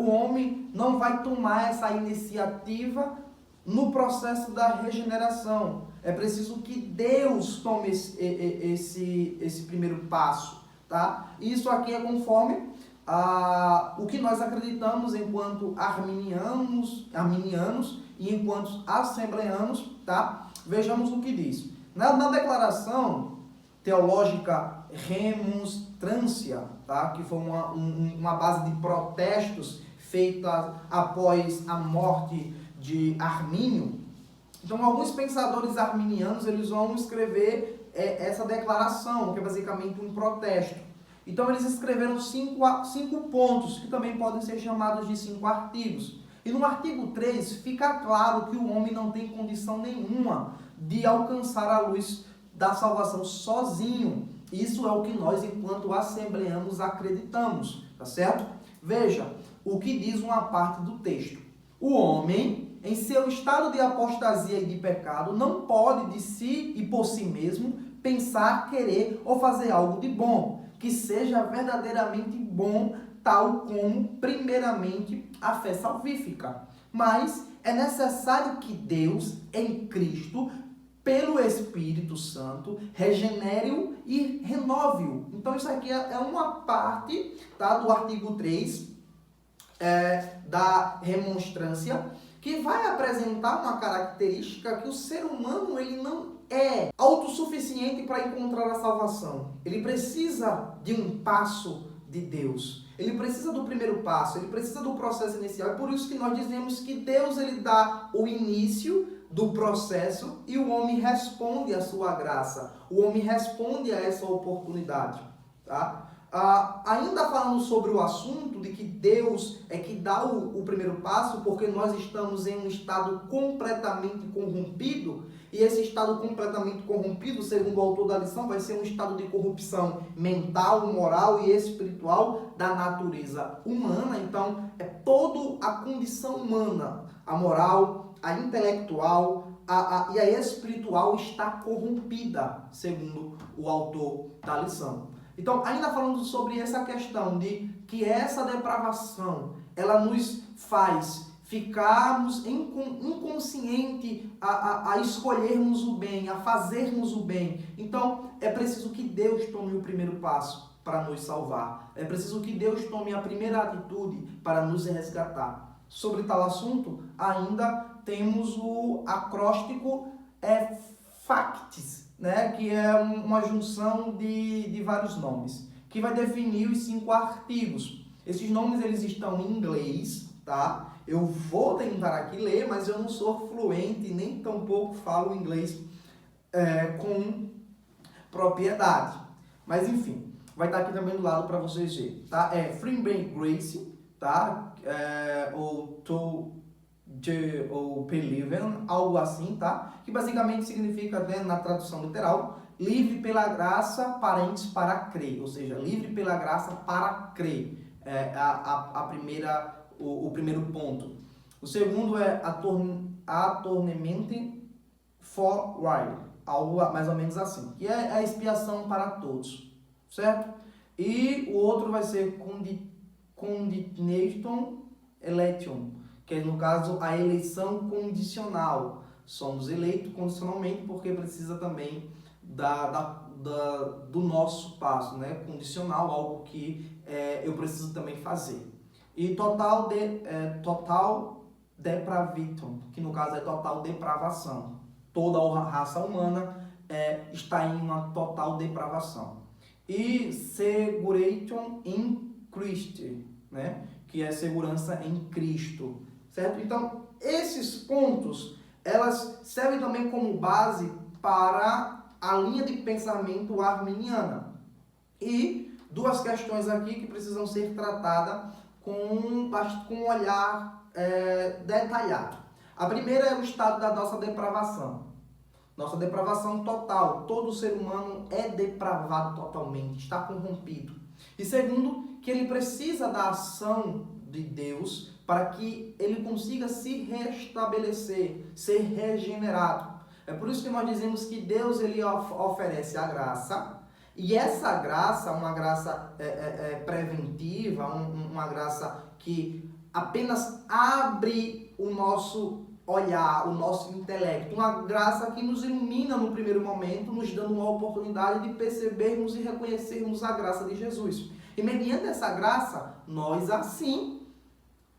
homem não vai tomar essa iniciativa no processo da regeneração. É preciso que Deus tome esse primeiro passo, tá? Isso aqui é conforme o que nós acreditamos enquanto arminianos e enquanto assembleanos, tá? Vejamos o que diz. Na declaração teológica Remonstrância, tá? Que foi uma base de protestos feita após a morte de Armínio. Então, alguns pensadores arminianos eles vão escrever essa declaração, que é basicamente um protesto. Então, eles escreveram cinco pontos, que também podem ser chamados de 5 artigos. E no artigo 3, fica claro que o homem não tem condição nenhuma de alcançar a luz da salvação sozinho. Isso é o que nós, enquanto assembleanos, acreditamos, tá certo? Veja o que diz uma parte do texto. O homem, em seu estado de apostasia e de pecado, não pode de si e por si mesmo pensar, querer ou fazer algo de bom, que seja verdadeiramente bom, tal como, primeiramente, a fé salvífica. Mas é necessário que Deus, em Cristo, pelo Espírito Santo, regenere-o e renove-o. Então, isso aqui é uma parte, tá, do artigo 3 da remonstrância, que vai apresentar uma característica que o ser humano ele não é autossuficiente para encontrar a salvação. Ele precisa de um passo de Deus. Ele precisa do primeiro passo, ele precisa do processo inicial. É por isso que nós dizemos que Deus ele dá o início do processo e o homem responde à sua graça. O homem responde a essa oportunidade, tá? Ainda falando sobre o assunto de que Deus é que dá o primeiro passo, porque nós estamos em um estado completamente corrompido, e esse estado completamente corrompido, segundo o autor da lição, vai ser um estado de corrupção mental, moral e espiritual da natureza humana. Então, é toda a condição humana, a moral, a intelectual e a espiritual está corrompida, segundo o autor da lição. Então, ainda falando sobre essa questão de que essa depravação, ela nos faz ficarmos inconsciente a escolhermos o bem, a fazermos o bem. Então, é preciso que Deus tome o primeiro passo para nos salvar. É preciso que Deus tome a primeira atitude para nos resgatar. Sobre tal assunto, ainda temos o acróstico FACTS, né, que é uma junção de vários nomes, que vai definir os 5 artigos. Esses nomes eles estão em inglês, tá? Eu vou tentar aqui ler, mas eu não sou fluente, nem tampouco falo inglês com propriedade. Mas enfim, vai estar aqui também do lado para vocês verem, tá? Free Grace, tá? Ou Believing, algo assim, tá? Que basicamente significa, né, na tradução literal, livre pela graça, parentes para crer, ou seja, livre pela graça para crer. O primeiro ponto. O segundo é Atonement for All, algo mais ou menos assim, que é a expiação para todos, certo? E o outro vai ser Condemnation Election, que é, no caso, a eleição condicional. Somos eleitos condicionalmente porque precisa também do nosso passo, né? Condicional, algo que eu preciso também fazer. E total depravitum, que no caso é total depravação. Toda a raça humana está em uma total depravação. E seguration in Christi, né? Que é segurança em Cristo, certo? Então, esses pontos, elas servem também como base para a linha de pensamento arminiana. E duas questões aqui que precisam ser tratadas com um olhar detalhado. A primeira é o estado da nossa depravação. Nossa depravação total. Todo ser humano é depravado totalmente, está corrompido. E segundo, que ele precisa da ação de Deus para que ele consiga se restabelecer, ser regenerado. É por isso que nós dizemos que Deus ele oferece a graça, e essa graça, uma graça preventiva, uma graça que apenas abre o nosso olhar, o nosso intelecto, uma graça que nos ilumina no primeiro momento, nos dando uma oportunidade de percebermos e reconhecermos a graça de Jesus. E mediante essa graça, nós assim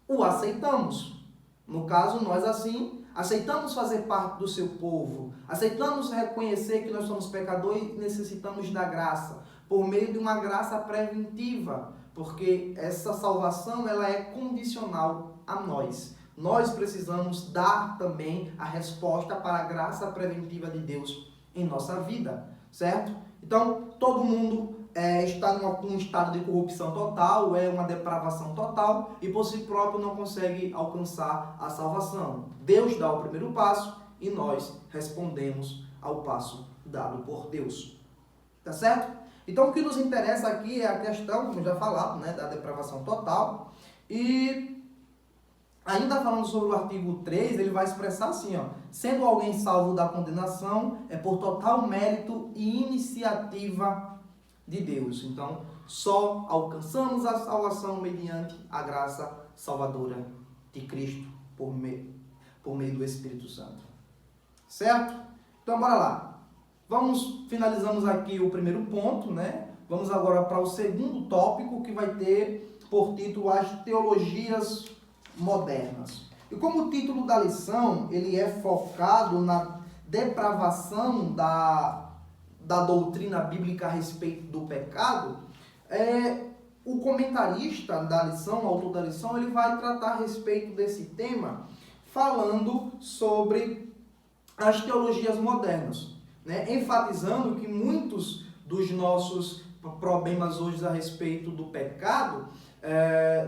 o aceitamos. No caso, nós assim aceitamos fazer parte do seu povo, aceitamos reconhecer que nós somos pecadores e necessitamos da graça, por meio de uma graça preventiva, porque essa salvação ela é condicional a nós. Nós precisamos dar também a resposta para a graça preventiva de Deus em nossa vida, certo? Então, todo mundo está em um estado de corrupção total, é uma depravação total e por si próprio não consegue alcançar a salvação. Deus dá o primeiro passo e nós respondemos ao passo dado por Deus. Tá certo? Então o que nos interessa aqui é a questão, como já falado, né, da depravação total. E ainda falando sobre o artigo 3, ele vai expressar assim, ó, sendo alguém salvo da condenação, é por total mérito e iniciativa de Deus. Então, só alcançamos a salvação mediante a graça salvadora de Cristo por meio do Espírito Santo. Certo? Então, bora lá. Finalizamos aqui o primeiro ponto, né? Vamos agora para o segundo tópico, que vai ter por título as teologias modernas. E como o título da lição, ele é focado na depravação da doutrina bíblica a respeito do pecado, o comentarista da lição, o autor da lição, ele vai tratar a respeito desse tema, falando sobre as teologias modernas, né? Enfatizando que muitos dos nossos problemas hoje a respeito do pecado,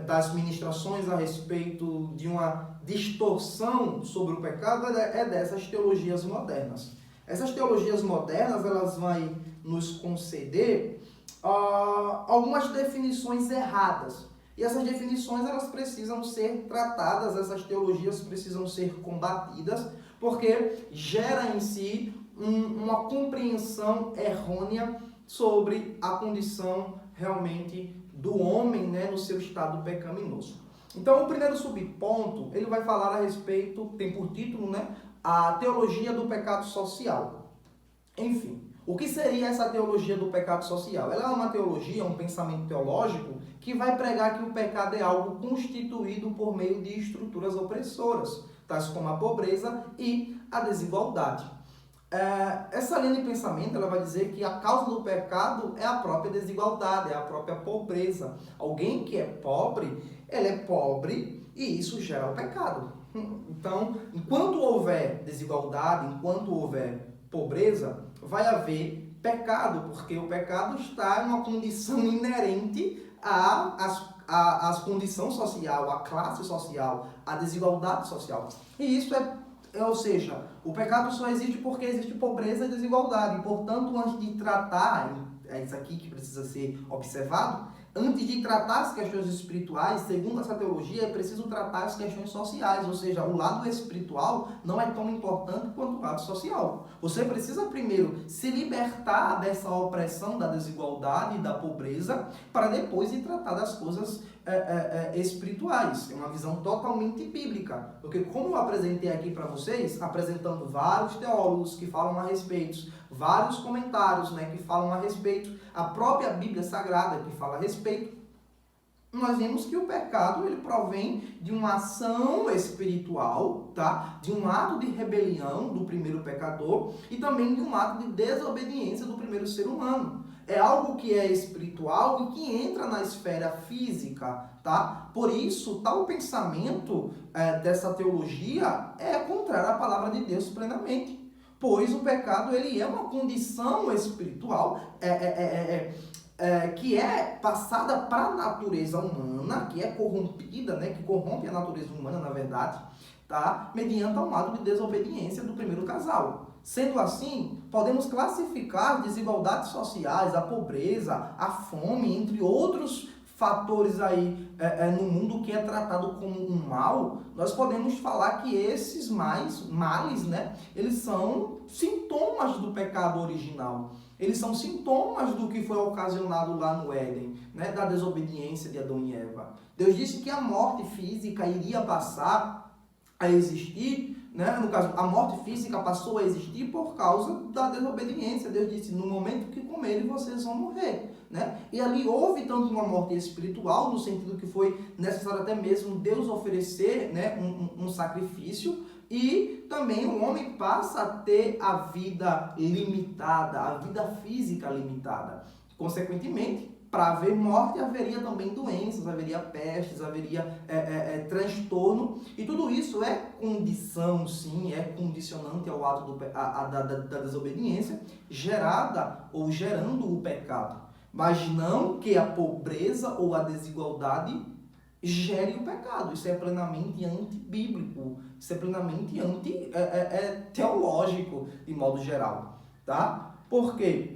das ministrações a respeito de uma distorção sobre o pecado, é dessas teologias modernas. Essas teologias modernas, elas vão nos conceder algumas definições erradas. E essas definições, elas precisam ser tratadas, essas teologias precisam ser combatidas, porque gera em si uma compreensão errônea sobre a condição realmente do homem, né, no seu estado pecaminoso. Então, o primeiro subponto, ele vai falar a respeito, tem por título, né, a teologia do pecado social. Enfim, o que seria essa teologia do pecado social? Ela é uma teologia, um pensamento teológico que vai pregar que o pecado é algo constituído por meio de estruturas opressoras, tais como a pobreza e a desigualdade. Essa linha de pensamento ela vai dizer que a causa do pecado é a própria desigualdade, é a própria pobreza. Alguém que é pobre, ele é pobre e isso gera o pecado. Então, enquanto houver desigualdade, enquanto houver pobreza, vai haver pecado, porque o pecado está em uma condição inerente à condição social, à classe social, à desigualdade social. E isso ou seja, o pecado só existe porque existe pobreza e desigualdade. E, portanto, antes de tratar, é isso aqui que precisa ser observado, antes de tratar as questões espirituais, segundo essa teologia, é preciso tratar as questões sociais, ou seja, o lado espiritual não é tão importante quanto o lado social. Você precisa primeiro se libertar dessa opressão da desigualdade e da pobreza, para depois ir tratar das coisas espirituais, é uma visão totalmente bíblica, porque como eu apresentei aqui para vocês, apresentando vários teólogos que falam a respeito, vários comentários, né, que falam a respeito, a própria Bíblia Sagrada que fala a respeito, nós vemos que o pecado ele provém de uma ação espiritual, tá? De um ato de rebelião do primeiro pecador e também de um ato de desobediência do primeiro ser humano. É algo que é espiritual e que entra na esfera física, tá? Por isso, tal pensamento dessa teologia é contrário à palavra de Deus plenamente. Pois o pecado ele é uma condição espiritual, que é passada para a natureza humana, que é corrompida, né, que corrompe a natureza humana, na verdade, tá, mediante um ato de desobediência do primeiro casal. Sendo assim, podemos classificar desigualdades sociais, a pobreza, a fome, entre outros fatores aí no mundo que é tratado como um mal. Nós podemos falar que esses males, né, eles são sintomas do pecado original. Eles são sintomas do que foi ocasionado lá no Éden, né, da desobediência de Adão e Eva. Deus disse que a morte física iria passar a existir, né? No caso, a morte física passou a existir por causa da desobediência. Deus disse, no momento que comerem, vocês vão morrer. Né? E ali houve tanto uma morte espiritual, no sentido que foi necessário até mesmo Deus oferecer, né, um sacrifício, e também o homem passa a ter a vida limitada, a vida física limitada. Consequentemente, para haver morte, haveria também doenças, haveria pestes, haveria transtorno. E tudo isso é condição, sim, é condicionante ao ato da desobediência, gerada ou gerando o pecado. Mas não que a pobreza ou a desigualdade gere o pecado. Isso é plenamente antibíblico, isso é plenamente teológico, de modo geral. Tá? Por quê?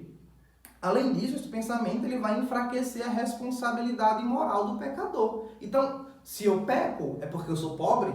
Além disso, esse pensamento ele vai enfraquecer a responsabilidade moral do pecador. Então, se eu peco, é porque eu sou pobre?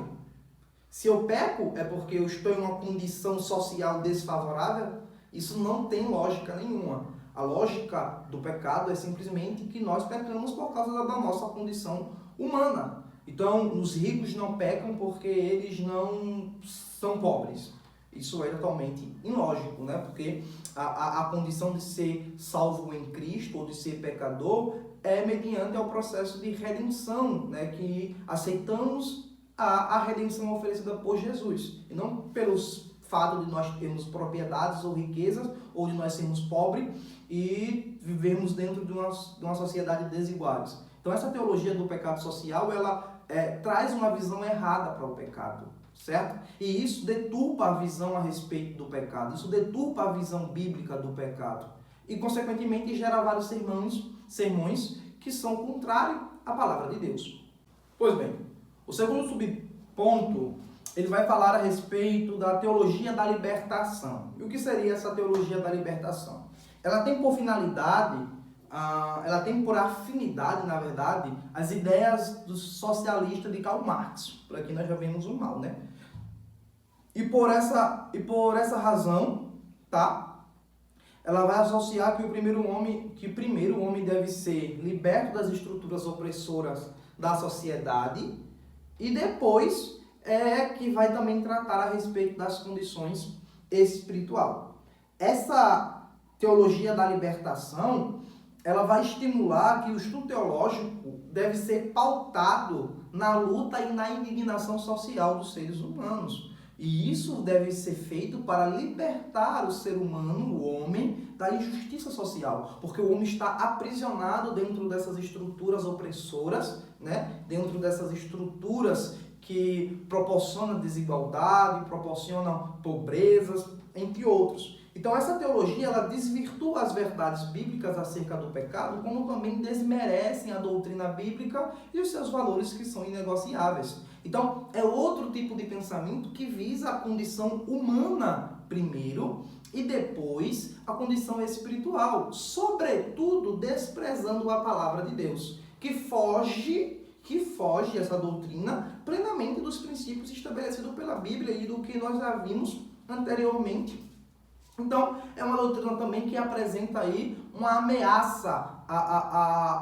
Se eu peco, é porque eu estou em uma condição social desfavorável? Isso não tem lógica nenhuma. A lógica do pecado é simplesmente que nós pecamos por causa da nossa condição humana. Então, os ricos não pecam porque eles não são pobres. Isso é totalmente ilógico, né? Porque a condição de ser salvo em Cristo ou de ser pecador é mediante ao processo de redenção, né? Que aceitamos a redenção oferecida por Jesus. E não pelos fato de nós termos propriedades ou riquezas, ou de nós sermos pobres e vivermos dentro de uma sociedade desiguais. Então essa teologia do pecado social, ela traz uma visão errada para o pecado, certo? E isso deturpa a visão a respeito do pecado, isso deturpa a visão bíblica do pecado. E consequentemente gera vários sermões que são contrários à palavra de Deus. Pois bem, o segundo subponto, ele vai falar a respeito da teologia da libertação. E o que seria essa teologia da libertação? Ela tem por finalidade, ela tem por afinidade, na verdade, as ideias do socialista de Karl Marx. Por aqui nós já vemos o mal, né? E por essa razão, tá? Ela vai associar que primeiro o homem deve ser liberto das estruturas opressoras da sociedade e depois que vai também tratar a respeito das condições espiritual. Essa teologia da libertação, ela vai estimular que o estudo teológico deve ser pautado na luta e na indignação social dos seres humanos. E isso deve ser feito para libertar o ser humano, o homem, da injustiça social. Porque o homem está aprisionado dentro dessas estruturas opressoras, né? Dentro dessas estruturas que proporcionam desigualdade, proporcionam pobrezas, entre outros. Então essa teologia, ela desvirtua as verdades bíblicas acerca do pecado, como também desmerecem a doutrina bíblica e os seus valores que são inegociáveis. Então é outro tipo de pensamento que visa a condição humana primeiro e depois a condição espiritual, sobretudo desprezando a palavra de Deus, que foge essa doutrina plenamente dos princípios estabelecidos pela Bíblia e do que nós já vimos anteriormente Então, é uma doutrina também que apresenta aí uma ameaça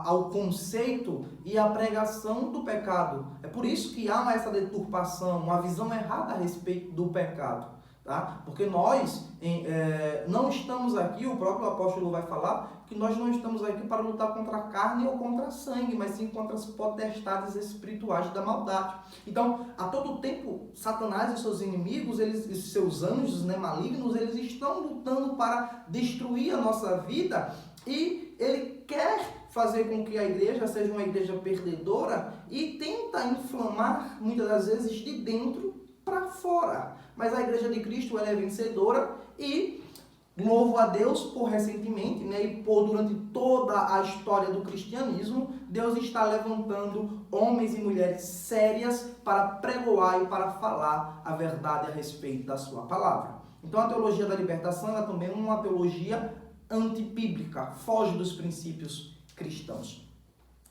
ao conceito e à pregação do pecado. É por isso que há essa deturpação, uma visão errada a respeito do pecado. Tá? Porque nós não estamos aqui, o próprio apóstolo vai falar, que nós não estamos aqui para lutar contra a carne ou contra a sangue, mas sim contra as potestades espirituais da maldade. Então, a todo tempo, Satanás e seus inimigos, seus anjos, né, malignos, eles estão lutando para destruir a nossa vida, e ele quer fazer com que a igreja seja uma igreja perdedora e tenta inflamar, muitas das vezes, de dentro para fora. Mas a igreja de Cristo, ela é vencedora, e louvo a Deus por recentemente, né, e por durante toda a história do cristianismo, Deus está levantando homens e mulheres sérias para pregoar e para falar a verdade a respeito da sua palavra. Então a teologia da libertação, ela também é uma teologia antibíblica, foge dos princípios cristãos.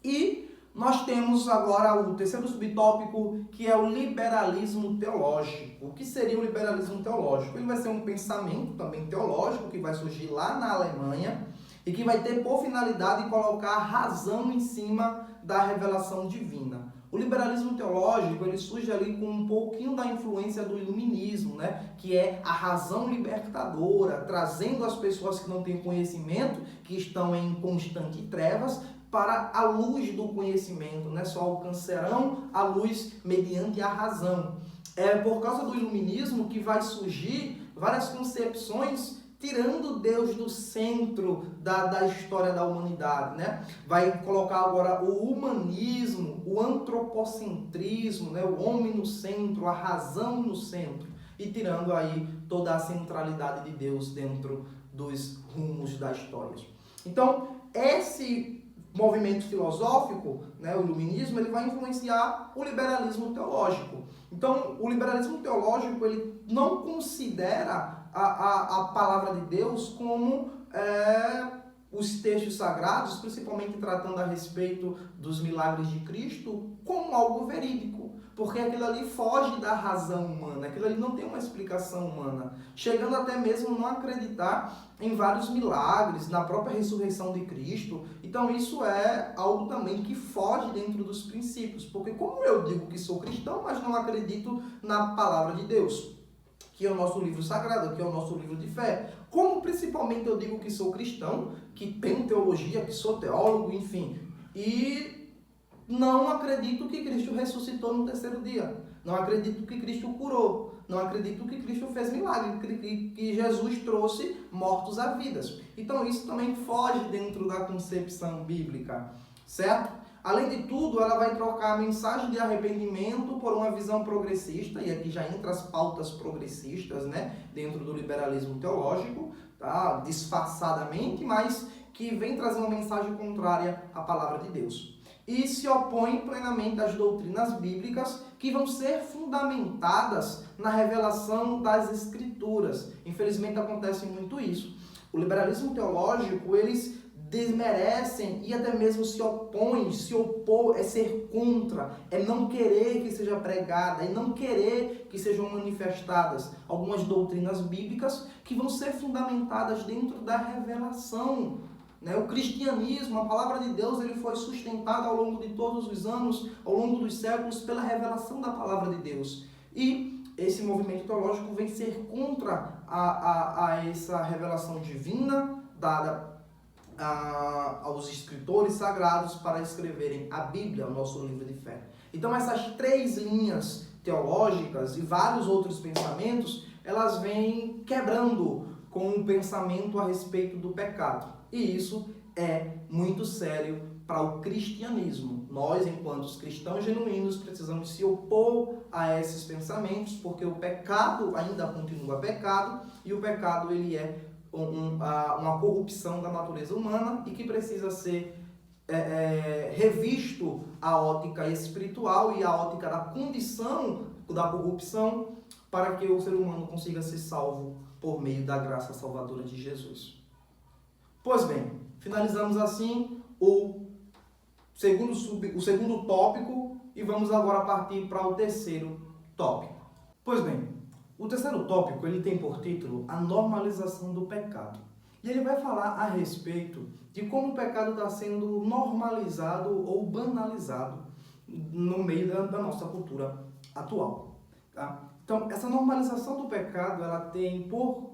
E nós temos agora o terceiro subtópico, que é o liberalismo teológico. O que seria o liberalismo teológico? Ele vai ser um pensamento também teológico que vai surgir lá na Alemanha e que vai ter por finalidade colocar a razão em cima da revelação divina. O liberalismo teológico, ele surge ali com um pouquinho da influência do iluminismo, né? Que é a razão libertadora, trazendo as pessoas que não têm conhecimento, que estão em constante trevas, para a luz do conhecimento, né? Só alcançarão a luz mediante a razão. É por causa do iluminismo que vai surgir várias concepções tirando Deus do centro da história da humanidade, né? Vai colocar agora o humanismo, o antropocentrismo, né? O homem no centro, a razão no centro, e tirando aí toda a centralidade de Deus dentro dos rumos da história. Então, esse movimento filosófico, né, o iluminismo, ele vai influenciar o liberalismo teológico. Então, o liberalismo teológico, ele não considera a palavra de Deus como os textos sagrados, principalmente tratando a respeito dos milagres de Cristo, como algo verídico. Porque aquilo ali foge da razão humana, aquilo ali não tem uma explicação humana. Chegando até mesmo não acreditar em vários milagres, na própria ressurreição de Cristo. Então isso é algo também que foge dentro dos princípios. Porque como eu digo que sou cristão, mas não acredito na palavra de Deus, que é o nosso livro sagrado, que é o nosso livro de fé. Como principalmente eu digo que sou cristão, que tenho teologia, que sou teólogo, enfim, e não acredito que Cristo ressuscitou no terceiro dia. Não acredito que Cristo curou. Não acredito que Cristo fez milagre, que Jesus trouxe mortos à vida. Então isso também foge dentro da concepção bíblica, certo? Além de tudo, ela vai trocar a mensagem de arrependimento por uma visão progressista, e aqui já entra as pautas progressistas, né, dentro do liberalismo teológico, tá, disfarçadamente, mas que vem trazer uma mensagem contrária à palavra de Deus. E se opõe plenamente às doutrinas bíblicas que vão ser fundamentadas na revelação das Escrituras. Infelizmente acontece muito isso. O liberalismo teológico, eles desmerecem e até mesmo se opõem, se opor é ser contra, é não querer que seja pregada, é não querer que sejam manifestadas algumas doutrinas bíblicas que vão ser fundamentadas dentro da revelação. O cristianismo, a palavra de Deus, ele foi sustentado ao longo de todos os anos, ao longo dos séculos, pela revelação da palavra de Deus. E esse movimento teológico vem ser contra a essa revelação divina dada aos escritores sagrados para escreverem a Bíblia, o nosso livro de fé. Então essas três linhas teológicas e vários outros pensamentos, elas vêm quebrando com o pensamento a respeito do pecado. E isso é muito sério para o cristianismo. Nós, enquanto cristãos genuínos, precisamos se opor a esses pensamentos, porque o pecado ainda continua pecado, e o pecado ele é uma corrupção da natureza humana e que precisa ser revisto a ótica espiritual e a ótica da condição da corrupção para que o ser humano consiga ser salvo por meio da graça salvadora de Jesus. Pois bem, finalizamos assim o segundo tópico e vamos agora partir para o terceiro tópico. Pois bem, O terceiro tópico, ele tem por título a normalização do pecado. E ele vai falar a respeito de como o pecado está sendo normalizado ou banalizado no meio da nossa cultura atual. Tá? Então, essa normalização do pecado, ela tem por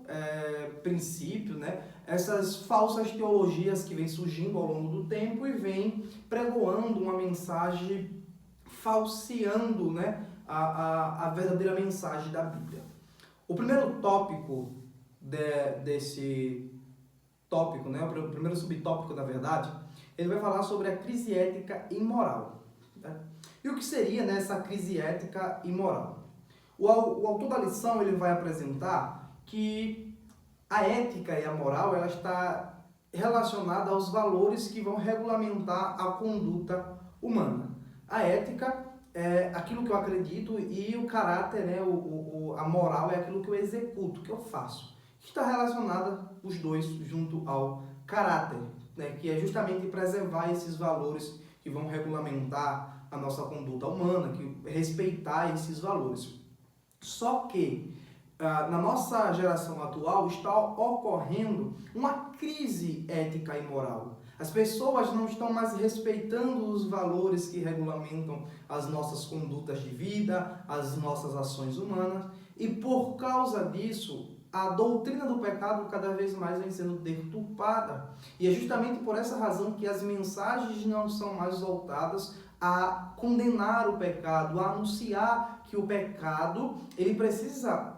princípio, né, essas falsas teologias que vêm surgindo ao longo do tempo e vêm pregoando uma mensagem, falseando, né, a verdadeira mensagem da Bíblia. O primeiro tópico desse tópico, né, o primeiro subtópico, na verdade, ele vai falar sobre a crise ética e moral. Tá? E o que seria, né, essa crise ética e moral? O autor da lição, ele vai apresentar que a ética e a moral, ela está relacionada aos valores que vão regulamentar a conduta humana. A ética é aquilo que eu acredito e o caráter, né, a moral é aquilo que eu executo, que eu faço. Está relacionada os dois junto ao caráter, né, que é justamente preservar esses valores que vão regulamentar a nossa conduta humana, que respeitar esses valores. Só que na nossa geração atual está ocorrendo uma crise ética e moral. As pessoas não estão mais respeitando os valores que regulamentam as nossas condutas de vida, as nossas ações humanas, e por causa disso, a doutrina do pecado cada vez mais vem sendo deturpada. E é justamente por essa razão que as mensagens não são mais voltadas a condenar o pecado, a anunciar que o pecado ele precisa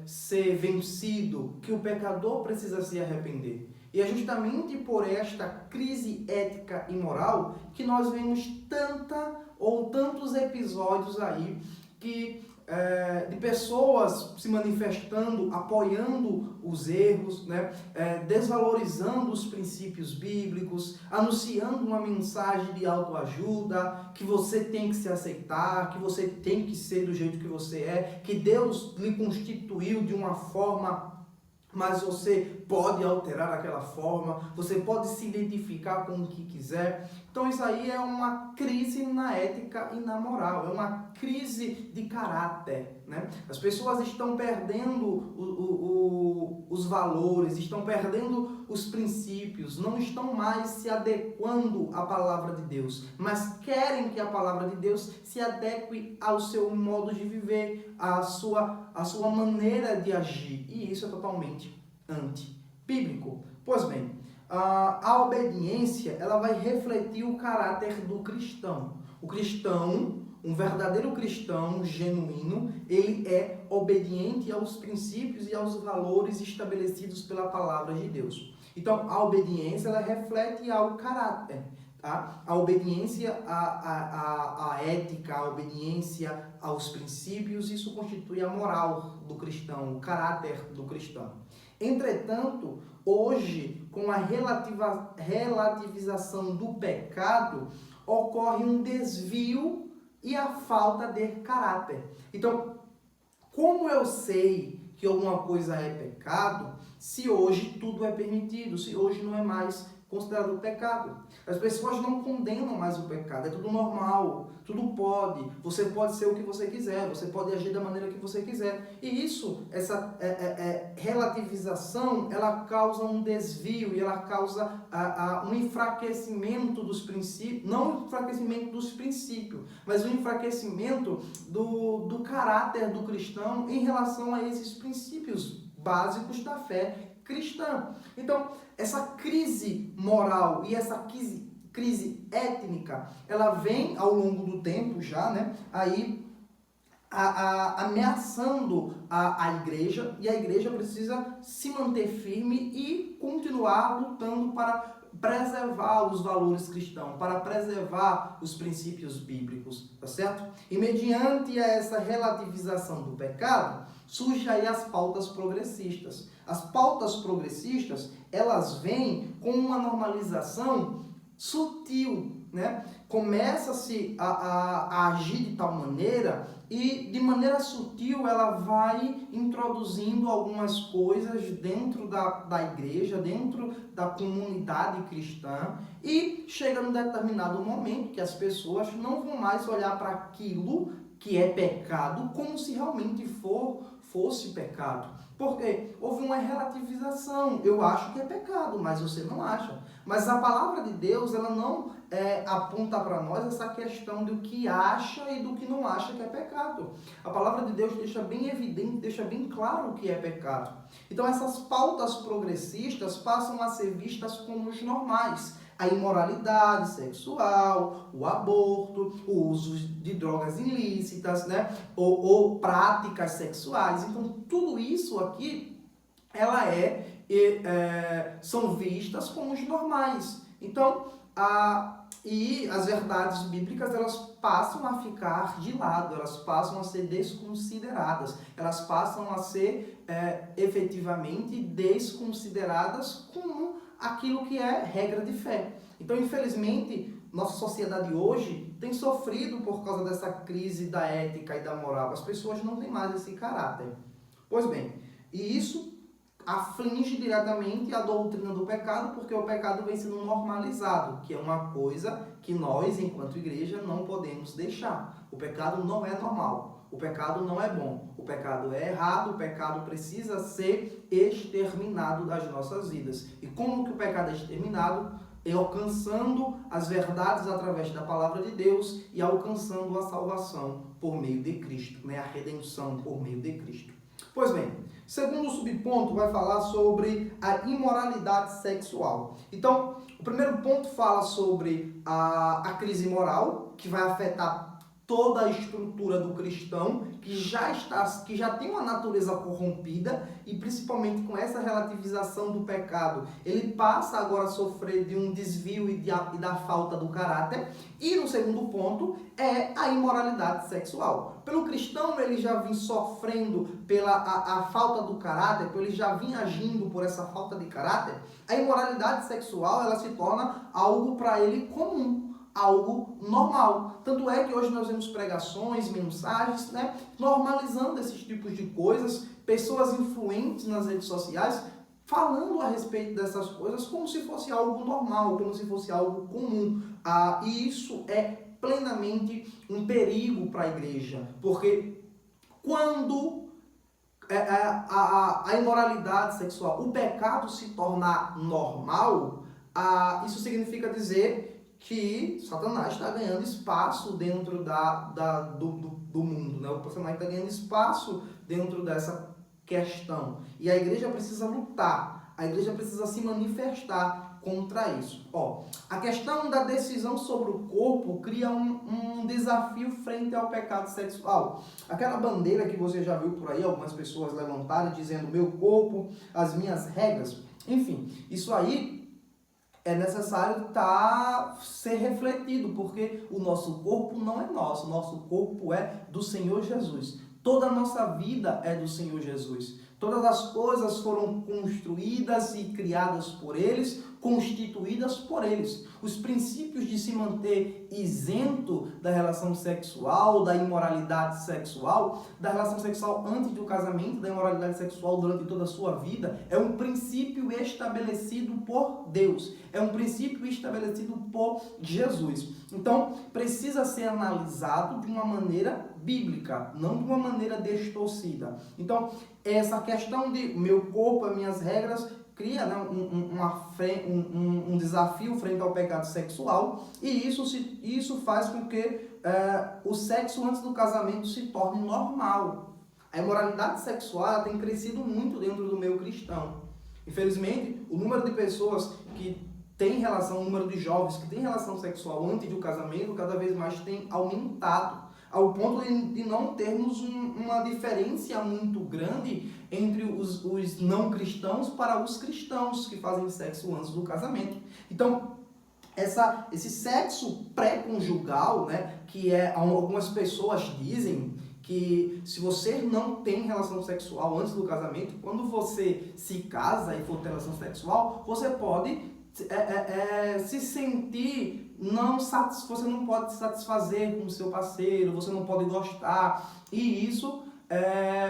ser vencido, que o pecador precisa se arrepender. E é justamente por esta crise ética e moral que nós vemos tantos episódios aí de pessoas se manifestando, apoiando os erros, né? Desvalorizando os princípios bíblicos, anunciando uma mensagem de autoajuda, que você tem que se aceitar, que você tem que ser do jeito que você é, que Deus lhe constituiu de uma forma, mas você pode alterar aquela forma, você pode se identificar com o que quiser. Então isso aí é uma crise na ética e na moral, é uma crise de caráter, né? As pessoas estão perdendo os valores, estão perdendo os princípios, não estão mais se adequando à palavra de Deus, mas querem que a palavra de Deus se adeque ao seu modo de viver, à sua maneira de agir, e isso é totalmente antibíblico. Pois bem, a obediência ela vai refletir o caráter do cristão. O cristão, um verdadeiro cristão genuíno, ele é obediente aos princípios e aos valores estabelecidos pela palavra de Deus. Então, a obediência ela reflete ao caráter. Tá? A obediência à ética, a obediência aos princípios, isso constitui a moral do cristão, o caráter do cristão. Entretanto, hoje, com a relativização do pecado, ocorre um desvio e a falta de caráter. Então, como eu sei que alguma coisa é pecado, se hoje tudo é permitido, se hoje não é mais considerado pecado? As pessoas não condenam mais o pecado, é tudo normal, tudo pode, você pode ser o que você quiser, você pode agir da maneira que você quiser. E isso, essa relativização, ela causa um desvio e ela causa um enfraquecimento dos princípios, não um enfraquecimento dos princípios, mas um enfraquecimento do caráter do cristão em relação a esses princípios básicos da fé cristã. Então, essa crise moral e essa crise étnica, ela vem ao longo do tempo já, né? Aí ameaçando a igreja, e a igreja precisa se manter firme e continuar lutando para preservar os valores cristãos, para preservar os princípios bíblicos, tá certo? E mediante essa relativização do pecado, surgem aí as pautas progressistas. As pautas progressistas, elas vêm com uma normalização sutil, né? Começa-se a agir de tal maneira e de maneira sutil ela vai introduzindo algumas coisas dentro da igreja, dentro da comunidade cristã, e chega num determinado momento que as pessoas não vão mais olhar para aquilo que é pecado como se realmente fosse pecado. Porque houve uma relativização. Eu acho que é pecado, mas você não acha. Mas a palavra de Deus, ela não aponta para nós essa questão do que acha e do que não acha que é pecado. A palavra de Deus deixa bem evidente, deixa bem claro o que é pecado. Então essas pautas progressistas passam a ser vistas como os normais. A imoralidade sexual, o aborto, o uso de drogas ilícitas, né? ou práticas sexuais. Então, tudo isso aqui, são vistas como os normais. Então, e as verdades bíblicas, elas passam a ficar de lado, elas passam a ser desconsideradas, elas passam a ser efetivamente desconsideradas como aquilo que é regra de fé. Então, infelizmente, nossa sociedade hoje tem sofrido por causa dessa crise da ética e da moral. As pessoas não têm mais esse caráter. Pois bem, e isso aflige diretamente a doutrina do pecado, porque o pecado vem sendo normalizado, que é uma coisa que nós, enquanto igreja, não podemos deixar. O pecado não é normal. O pecado não é bom, o pecado é errado, o pecado precisa ser exterminado das nossas vidas. E como que o pecado é exterminado? É alcançando as verdades através da palavra de Deus e alcançando a salvação por meio de Cristo, né? A redenção por meio de Cristo. Pois bem, segundo subponto vai falar sobre a imoralidade sexual. Então, o primeiro ponto fala sobre a crise moral, que vai afetar toda a estrutura do cristão, que já tem uma natureza corrompida, e principalmente com essa relativização do pecado, ele passa agora a sofrer de um desvio e da falta do caráter. E no segundo ponto é a imoralidade sexual. Pelo cristão, ele já vinha sofrendo pela a falta do caráter, ele já vinha agindo por essa falta de caráter. A imoralidade sexual, ela se torna algo para ele comum, algo normal. Tanto é que hoje nós vemos pregações, mensagens, né, normalizando esses tipos de coisas, pessoas influentes nas redes sociais falando a respeito dessas coisas como se fosse algo normal, como se fosse algo comum. E isso é plenamente um perigo para a igreja, porque quando a imoralidade sexual, o pecado se tornar normal, isso significa dizer que Satanás está ganhando espaço dentro do mundo, né? O Satanás está ganhando espaço dentro dessa questão. E a igreja precisa lutar, a igreja precisa se manifestar contra isso. A questão da decisão sobre o corpo cria um desafio frente ao pecado sexual. Aquela bandeira que você já viu por aí, algumas pessoas levantarem dizendo meu corpo, as minhas regras. Enfim, isso aí é necessário ser refletido, porque o nosso corpo não é nosso, o nosso corpo é do Senhor Jesus. Toda a nossa vida é do Senhor Jesus. Todas as coisas foram construídas e criadas por eles, constituídas por eles. Os princípios de se manter isento da relação sexual, da imoralidade sexual, da relação sexual antes do casamento, da imoralidade sexual durante toda a sua vida, é um princípio estabelecido por Deus. É um princípio estabelecido por Jesus. Então, precisa ser analisado de uma maneira bíblica, não de uma maneira distorcida. Então, essa questão de meu corpo, as minhas regras, cria, né, um desafio frente ao pecado sexual, e isso faz com que o sexo antes do casamento se torne normal. A imoralidade sexual tem crescido muito dentro do meio cristão. Infelizmente, o número de pessoas que tem relação, o número de jovens que têm relação sexual antes do casamento cada vez mais tem aumentado, ao ponto de não termos uma diferença muito grande entre os não cristãos para os cristãos que fazem sexo antes do casamento. Então, esse sexo pré-conjugal, né, que algumas pessoas dizem que se você não tem relação sexual antes do casamento, quando você se casa e for ter relação sexual, você pode se sentir, você não pode se satisfazer com o seu parceiro, você não pode gostar, e isso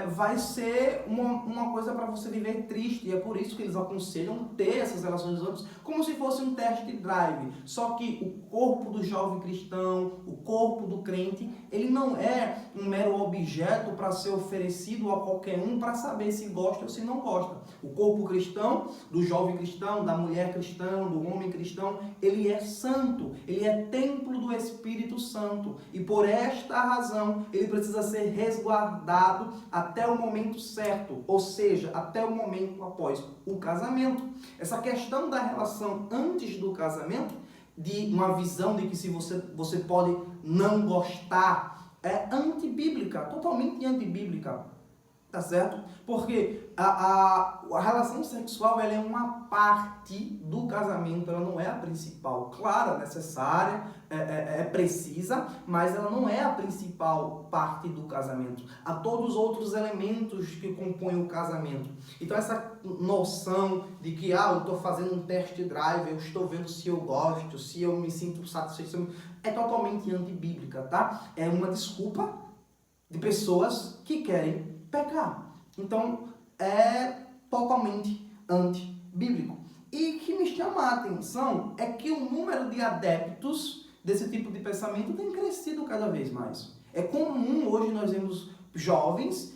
vai ser uma coisa para você viver triste. E é por isso que eles aconselham ter essas relações antes como se fosse um test drive. Só que o corpo do jovem cristão, o corpo do crente, ele não é um mero objeto para ser oferecido a qualquer um para saber se gosta ou se não gosta. O corpo cristão, do jovem cristão, da mulher cristã, do homem cristão, ele é santo, ele é templo do Espírito Santo. E por esta razão, ele precisa ser resguardado até o momento certo, ou seja, até o momento após o casamento. Essa questão da relação antes do casamento, de uma visão de que se você pode não gostar, é antibíblica, totalmente antibíblica. Tá certo? Porque a relação sexual, ela é uma parte do casamento, ela não é a principal. Claro, é necessária, é precisa, mas ela não é a principal parte do casamento. Há todos os outros elementos que compõem o casamento. Então essa noção de que eu estou fazendo um test drive, eu estou vendo se eu gosto, se eu me sinto satisfeito, é totalmente antibíblica, tá? É uma desculpa de pessoas que querem pecar. Então, é totalmente antibíblico. E o que me chama a atenção é que o número de adeptos desse tipo de pensamento tem crescido cada vez mais. É comum hoje nós vemos jovens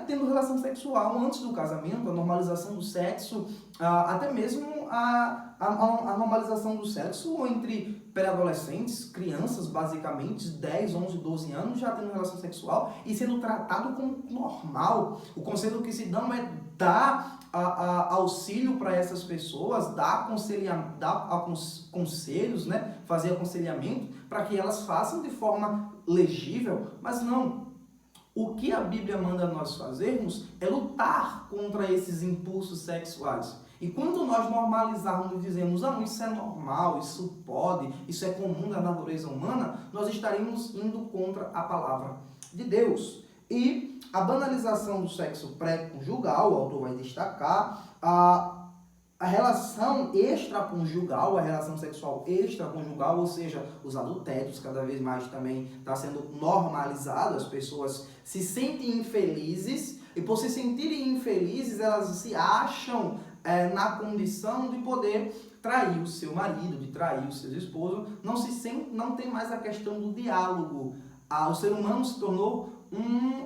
tendo relação sexual antes do casamento, a normalização do sexo, até mesmo a normalização do sexo entre pré-adolescentes, crianças basicamente, 10, 11, 12 anos, já tendo relação sexual e sendo tratado como normal. O conselho que se dão é dar auxílio para essas pessoas, dar conselhos, né? Fazer aconselhamento para que elas façam de forma legível, mas não. O que a Bíblia manda nós fazermos é lutar contra esses impulsos sexuais. E quando nós normalizarmos e dizemos, isso é normal, isso pode, isso é comum da natureza humana, nós estaremos indo contra a palavra de Deus. E a banalização do sexo pré-conjugal, o autor vai destacar, a relação extraconjugal, a relação sexual extraconjugal, ou seja, os adultérios, cada vez mais também está sendo normalizado, as pessoas se sentem infelizes, e por se sentirem infelizes, elas se acham na condição de poder trair o seu marido, de trair os seus esposos, não tem mais a questão do diálogo. O ser humano se tornou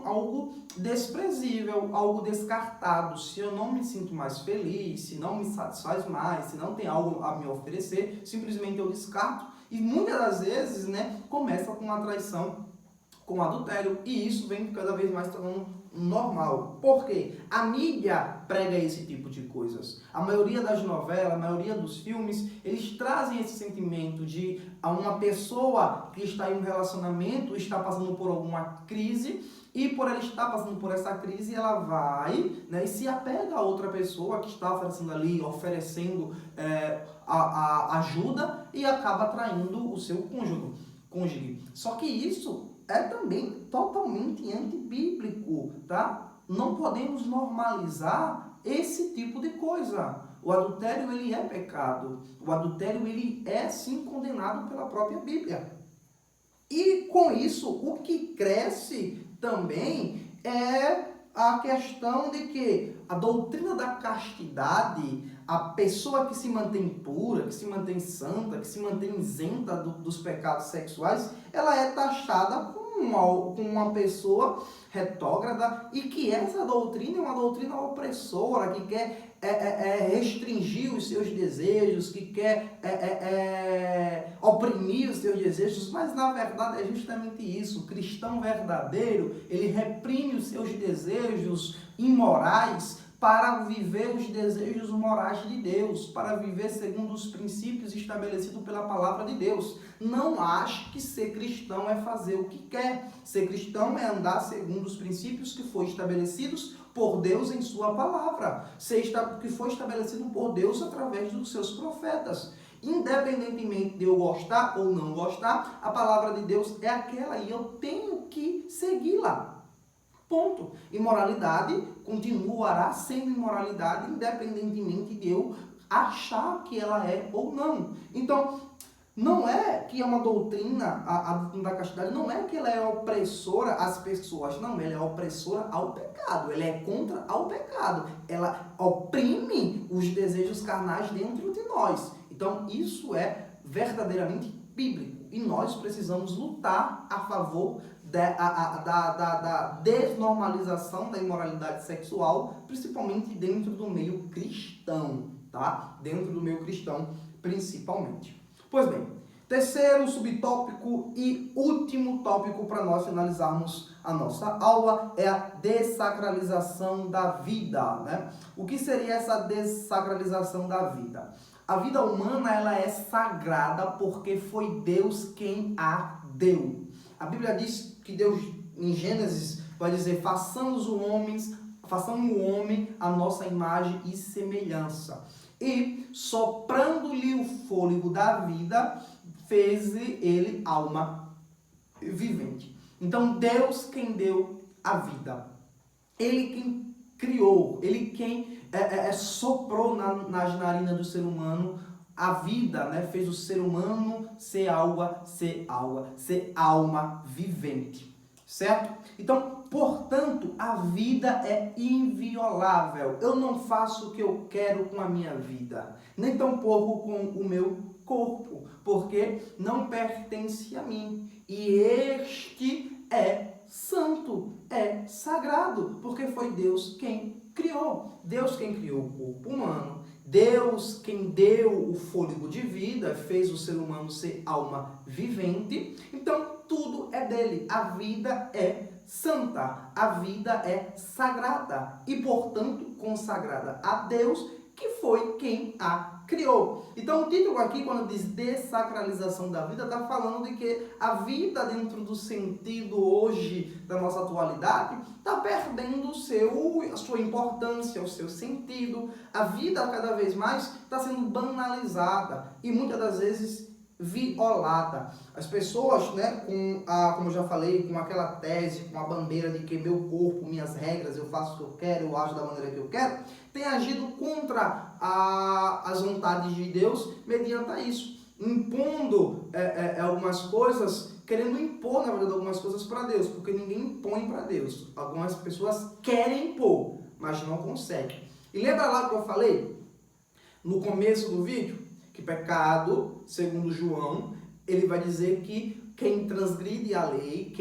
algo desprezível, algo descartado. Se eu não me sinto mais feliz, se não me satisfaz mais, se não tem algo a me oferecer, simplesmente eu descarto. E muitas das vezes, começa com uma traição, com adultério, e isso vem cada vez mais tornando normal. Por quê? A mídia prega esse tipo de coisas. A maioria das novelas, a maioria dos filmes, eles trazem esse sentimento de uma pessoa que está em um relacionamento, está passando por alguma crise, e por ela estar passando por essa crise, ela vai e se apega a outra pessoa que está oferecendo a ajuda, e acaba traindo o seu cônjuge. Só que isso é também totalmente antibíblico, tá? Não podemos normalizar esse tipo de coisa. O adultério, ele é pecado. O adultério, ele é sim condenado pela própria Bíblia. E com isso, o que cresce também é a questão de que a doutrina da castidade, a pessoa que se mantém pura, que se mantém santa, que se mantém isenta dos pecados sexuais, ela é taxada como uma pessoa retrógrada, e que essa doutrina é uma doutrina opressora, que quer restringir os seus desejos, que quer oprimir os seus desejos, mas na verdade é justamente isso. O cristão verdadeiro, ele reprime os seus desejos imorais para viver os desejos morais de Deus, para viver segundo os princípios estabelecidos pela palavra de Deus. Não ache que ser cristão é fazer o que quer. Ser cristão é andar segundo os princípios que foram estabelecidos por Deus em sua palavra, que foi estabelecido por Deus através dos seus profetas. Independentemente de eu gostar ou não gostar, a palavra de Deus é aquela e eu tenho que segui-la. Ponto. Imoralidade continuará sendo imoralidade, independentemente de eu achar que ela é ou não. Então, Não é que é uma doutrina, a doutrina da castidade, não é que ela é opressora às pessoas, não, ela é opressora ao pecado, ela é contra ao pecado, ela oprime os desejos carnais dentro de nós. Então, isso é verdadeiramente bíblico e nós precisamos lutar a favor da desnormalização da imoralidade sexual, principalmente dentro do meio cristão, tá? Dentro do meio cristão, principalmente. Pois bem, terceiro subtópico e último tópico para nós finalizarmos a nossa aula é a dessacralização da vida, né? O que seria essa dessacralização da vida? A vida humana, ela é sagrada porque foi Deus quem a deu. A Bíblia diz que Deus, em Gênesis, vai dizer, façamos o homem a nossa imagem e semelhança. E, soprando-lhe o fôlego da vida, fez ele alma vivente. Então, Deus quem deu a vida. Ele quem criou, ele quem soprou nas narinas do ser humano a vida, né? Fez o ser humano ser alma vivente, certo? Então, portanto, a vida é inviolável. Eu não faço o que eu quero com a minha vida, nem tampouco com o meu corpo, porque não pertence a mim. E este é santo, é sagrado, porque foi Deus quem criou. Deus quem criou o corpo humano. Deus quem deu o fôlego de vida, fez o ser humano ser alma vivente. Então, tudo é dele. A vida é santa, a vida é sagrada e, portanto, consagrada a Deus, que foi quem a criou. Então, o título aqui, quando diz dessacralização da vida, está falando de que a vida, dentro do sentido hoje da nossa atualidade, está perdendo a sua importância, o seu sentido. A vida, cada vez mais, está sendo banalizada e, muitas das vezes, violada. As pessoas, né, como eu já falei, com aquela tese, com a bandeira de que meu corpo, minhas regras, eu faço o que eu quero, eu ajo da maneira que eu quero, tem agido contra as vontades de Deus mediante isso, impondo algumas coisas, querendo impor, na verdade, algumas coisas para Deus, porque ninguém impõe para Deus. Algumas pessoas querem impor, mas não conseguem. E lembra lá que eu falei no começo do vídeo? Que pecado, segundo João, ele vai dizer que quem transgride a lei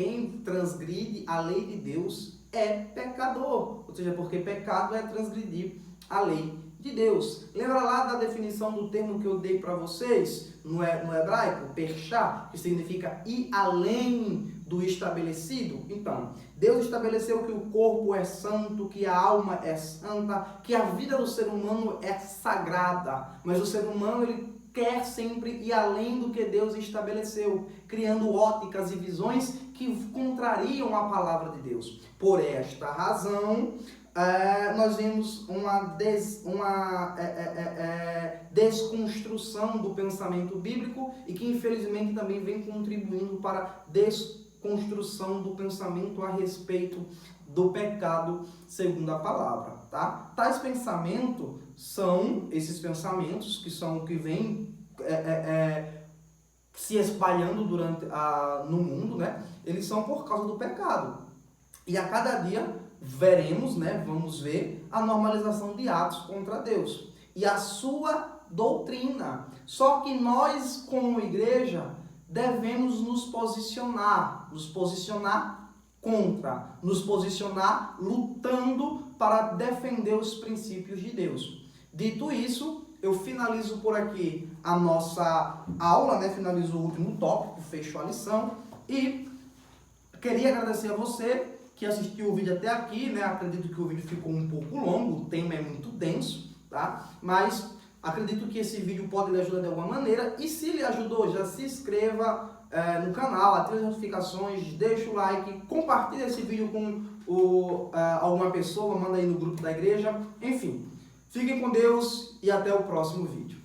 de Deus é pecador. Ou seja, porque pecado é transgredir a lei de Deus. Lembra lá da definição do termo que eu dei para vocês no hebraico? Perchá, que significa ir além do estabelecido. Então, Deus estabeleceu que o corpo é santo, que a alma é santa, que a vida do ser humano é sagrada. Mas o ser humano, ele quer sempre ir além do que Deus estabeleceu, criando óticas e visões que contrariam a palavra de Deus. Por esta razão, nós vemos uma desconstrução do pensamento bíblico e que infelizmente também vem contribuindo para a desconstrução do pensamento a respeito do pecado segundo a palavra, tá? Tais pensamentos são esses pensamentos que vêm se espalhando no mundo, né? Eles são por causa do pecado. E a cada dia veremos, né? Vamos ver a normalização de atos contra Deus e a sua doutrina. Só que nós, como igreja, devemos nos posicionar contra, nos posicionar lutando para defender os princípios de Deus. Dito isso, eu finalizo por aqui a nossa aula, né? Finalizo o último tópico, fecho a lição e queria agradecer a você que assistiu o vídeo até aqui, né? Acredito que o vídeo ficou um pouco longo, o tema é muito denso, tá? Mas acredito que esse vídeo pode lhe ajudar de alguma maneira e se lhe ajudou, já se inscreva no canal, ative as notificações, deixa o like, compartilha esse vídeo com alguma pessoa, manda aí no grupo da igreja, enfim. Fiquem com Deus e até o próximo vídeo.